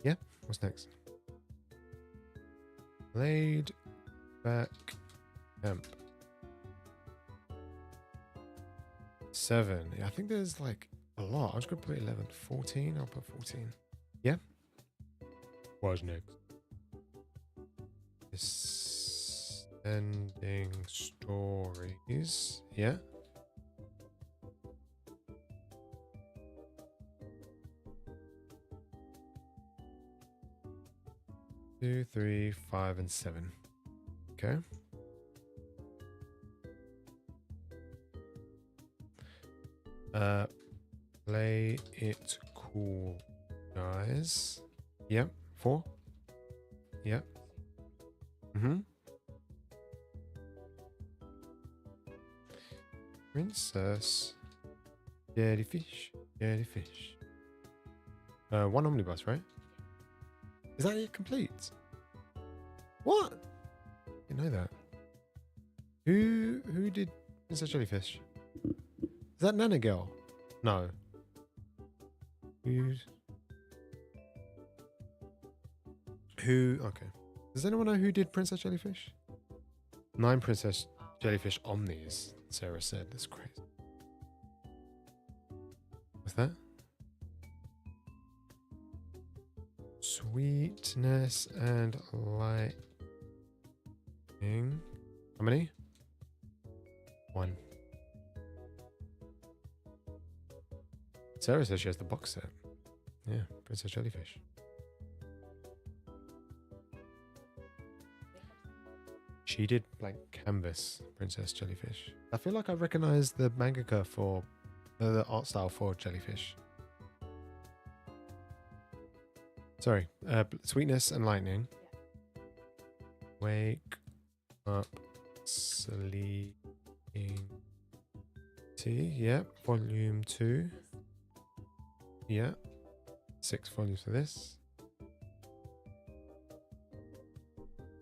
Yeah, what's next? Laid back temp. 7. Yeah, I think there's like a lot. I'm just gonna put 11. 14. I'll put 14. Yeah. What's next? Ending stories. Yeah. Two, 3, 5, and 7. Okay. Play it cool, guys. Yep. 4. Yep. Mm-hmm. Princess. Jellyfish. Jellyfish. 1 omnibus, right? Is that it complete? What? Didn't know that. Who did Princess Jellyfish? Is that Nana Girl? No. Who? Okay. Does anyone know who did Princess Jellyfish? 9 Princess Jellyfish Omnis, Sarah said. That's crazy. What's that? Sweetness and lightning. How many? 1. Sarah says she has the box set. Yeah, Princess Jellyfish. She did blank canvas, Princess Jellyfish. I feel like I recognize the mangaka for the art style for Jellyfish. Sorry, Sweetness and Lightning. Wake up, sleeping tea. Yeah, volume 2. Yeah, 6 volumes for this.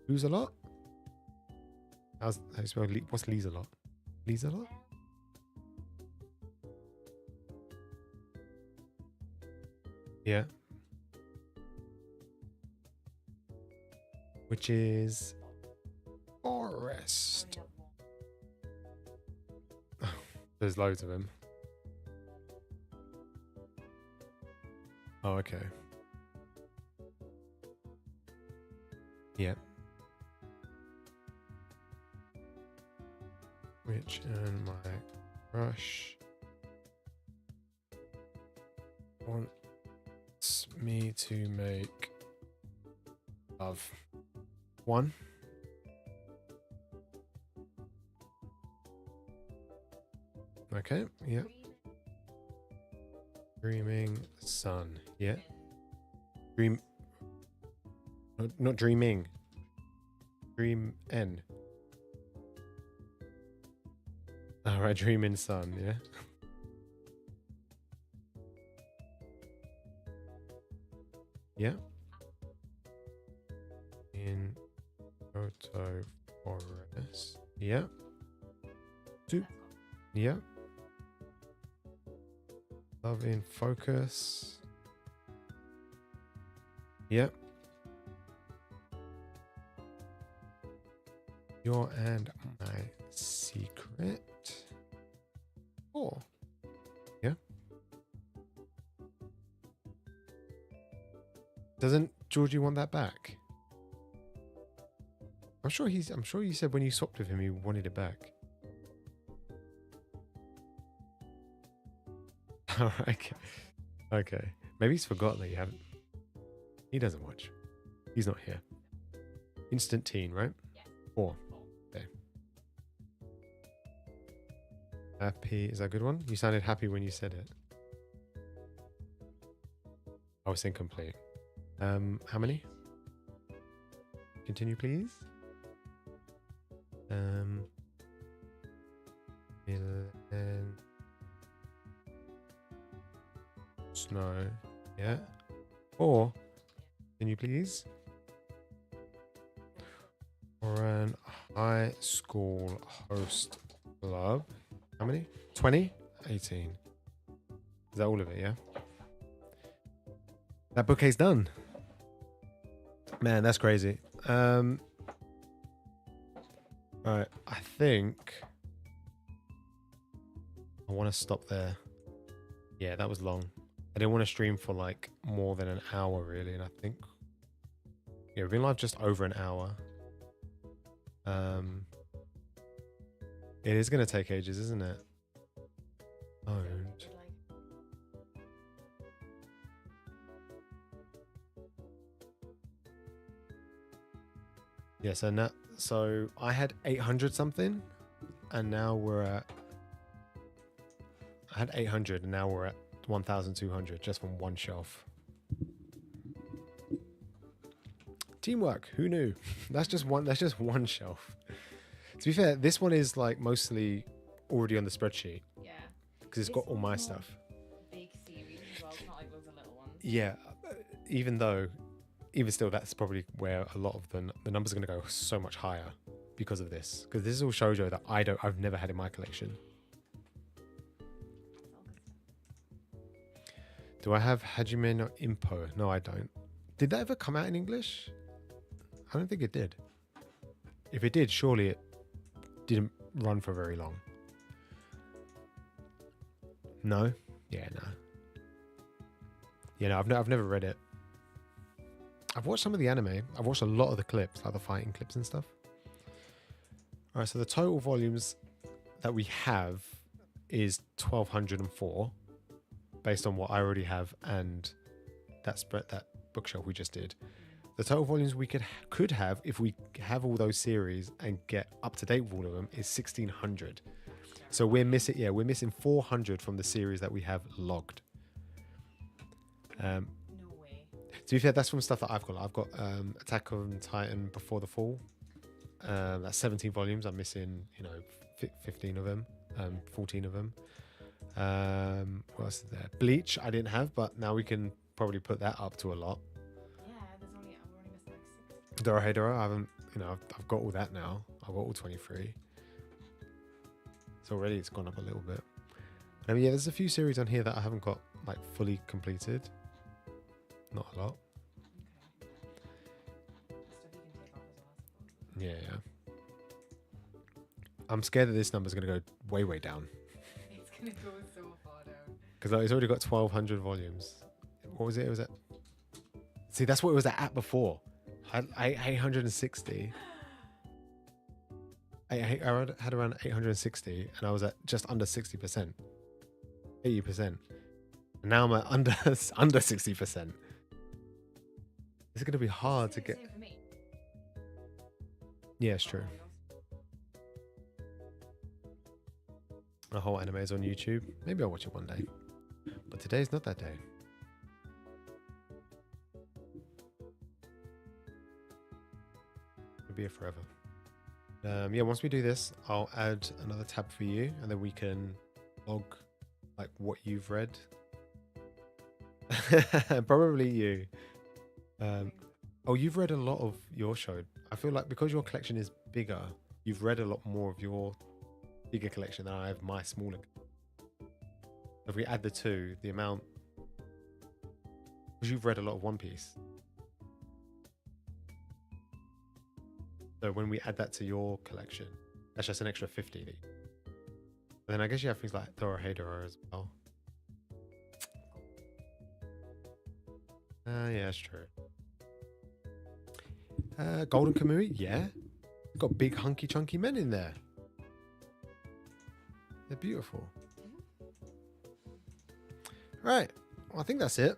Lose a lot. How you spell what's Lose a lot? Lose a lot? Yeah. Which is forest. There's loads of them. Oh, okay. Yeah. Which and my crush wants me to make love. 1. Okay, yeah. Dreaming sun. Yeah. Dream. No, not dreaming. Dream N. Alright, dreaming sun, yeah. Yeah. In photo forest. Yeah. 2. Yeah. Love in focus. Yep. Your and my secret. 4. Yeah. Doesn't Georgie want that back? I'm sure you said when you swapped with him, he wanted it back. Okay. Okay. Maybe he's forgotten that you haven't. He doesn't watch. He's not here. Instant teen, right? Yeah. 4. Okay. Happy. Is that a good one? You sounded happy when you said it. I was incomplete. How many? Continue, please. 11. Snow. Yeah. 4. Can you please? For an high school host club. How many? 20? 18. Is that all of it, yeah? That bookcase's done. Man, that's crazy. Alright, I think I want to stop there. Yeah, that was long. I didn't want to stream for like more than an hour really, and I think yeah, we've been live just over an hour. It is gonna take ages, isn't it? Owned. Yeah, so I had 800 something, and now we're at. I had 800, and now we're at 1,200 just from one shelf. Teamwork. Who knew? That's just one shelf. To be fair, this one is like mostly already on the spreadsheet. Yeah. Because it's got all my stuff. Big series as well. It's not like loads of little ones. Yeah. Even still, that's probably where a lot of the numbers are going to go so much higher because of this. Because this is all shoujo that I've never had in my collection. Do I have Hajime no Ippo? No, I don't. Did that ever come out in English? I don't think it did. If it did, surely it didn't run for very long. No? Yeah, no. Yeah, no, I've never read it. I've watched some of the anime. I've watched a lot of the clips, like the fighting clips and stuff. Alright, so the total volumes that we have is 1204 based on what I already have and that bookshelf we just did. The total volumes we could have if we have all those series and get up to date with all of them is 1600. So we're missing 400 from the series that we have logged. No way. To be fair, that's from stuff that I've got. I've got Attack on Titan Before the Fall. That's 17 volumes. I'm missing, 15 of them, 14 of them. What else is there? Bleach I didn't have, but now we can probably put that up to a lot. Yeah, I'm already missing like 6. Dorohedoro, I haven't, I've got all that now. I've got all 23. So already it's gone up a little bit. But yeah, there's a few series on here that I haven't got like fully completed. Not a lot. Okay. Stuff you can take off as well. Yeah. I'm scared that this number's going to go way, way down. It's going to go so far down. Because it's already got 1,200 volumes. What was it? It was at... See, that's what it was at before. I 860. I had around 860, and I was at just under 60%. 80%. And now I'm at under 60%. It's going to be hard to get... Same for me. Yeah, it's true. A whole anime is on YouTube. Maybe I'll watch it one day. But today's not that day. It'll be here forever. Yeah, once we do this, I'll add another tab for you, and then we can log like what you've read. Probably you. Oh, you've read a lot of your show. I feel like because your collection is bigger, you've read a lot more of your bigger collection than I have my smaller. If we add the two, the amount, because you've read a lot of One Piece. So when we add that to your collection, that's just an extra 50. And then I guess you have things like Dorohedoro as well. Yeah, that's true. Golden Kamui, yeah. Got big hunky chunky men in there. They're beautiful. Right. Well, I think that's it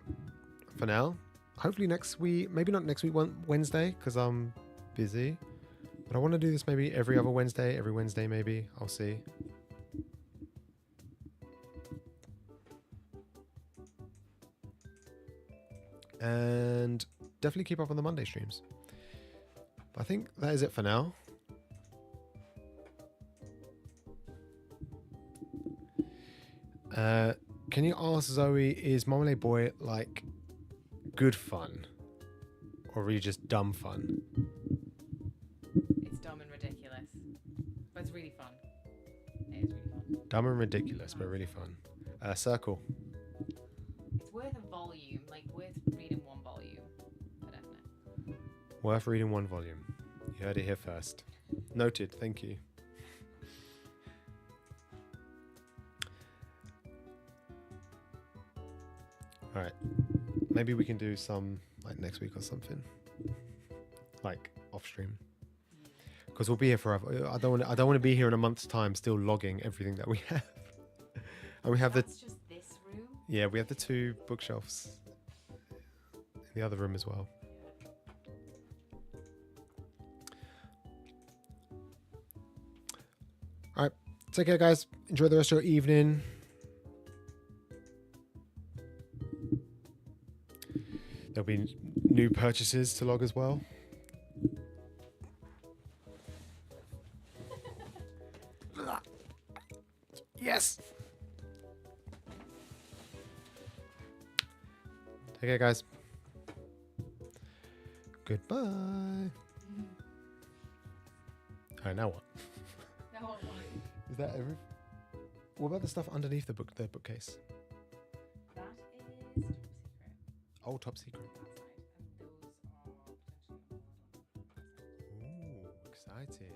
for now. Hopefully next week, maybe not next week, Wednesday, because I'm busy. But I want to do this maybe every other Wednesday, every Wednesday maybe. I'll see. And definitely keep up on the Monday streams. But I think that is it for now. Can you ask Zoe, is Marmalade Boy like good fun? Or really just dumb fun? It's dumb and ridiculous. But it's really fun. It is really fun. Dumb and ridiculous, but really fun. Circle. It's worth a volume, like worth reading one volume. For definite. Worth reading one volume. You heard it here first. Noted, thank you. Alright. Maybe we can do some like next week or something. Like off stream. Because we'll be here forever. I don't want to be here in a month's time still logging everything that we have. And we have That's just this room? Yeah, we have the 2 bookshelves in the other room as well. Alright. Take care guys. Enjoy the rest of your evening. There'll be new purchases to log as well. Yes! Take care, guys. Goodbye. Alright, now what? No, what? Is that every... What about the stuff underneath the bookcase? That is top secret. Oh, top secret. That side. And those are potentially on. Ooh, exciting.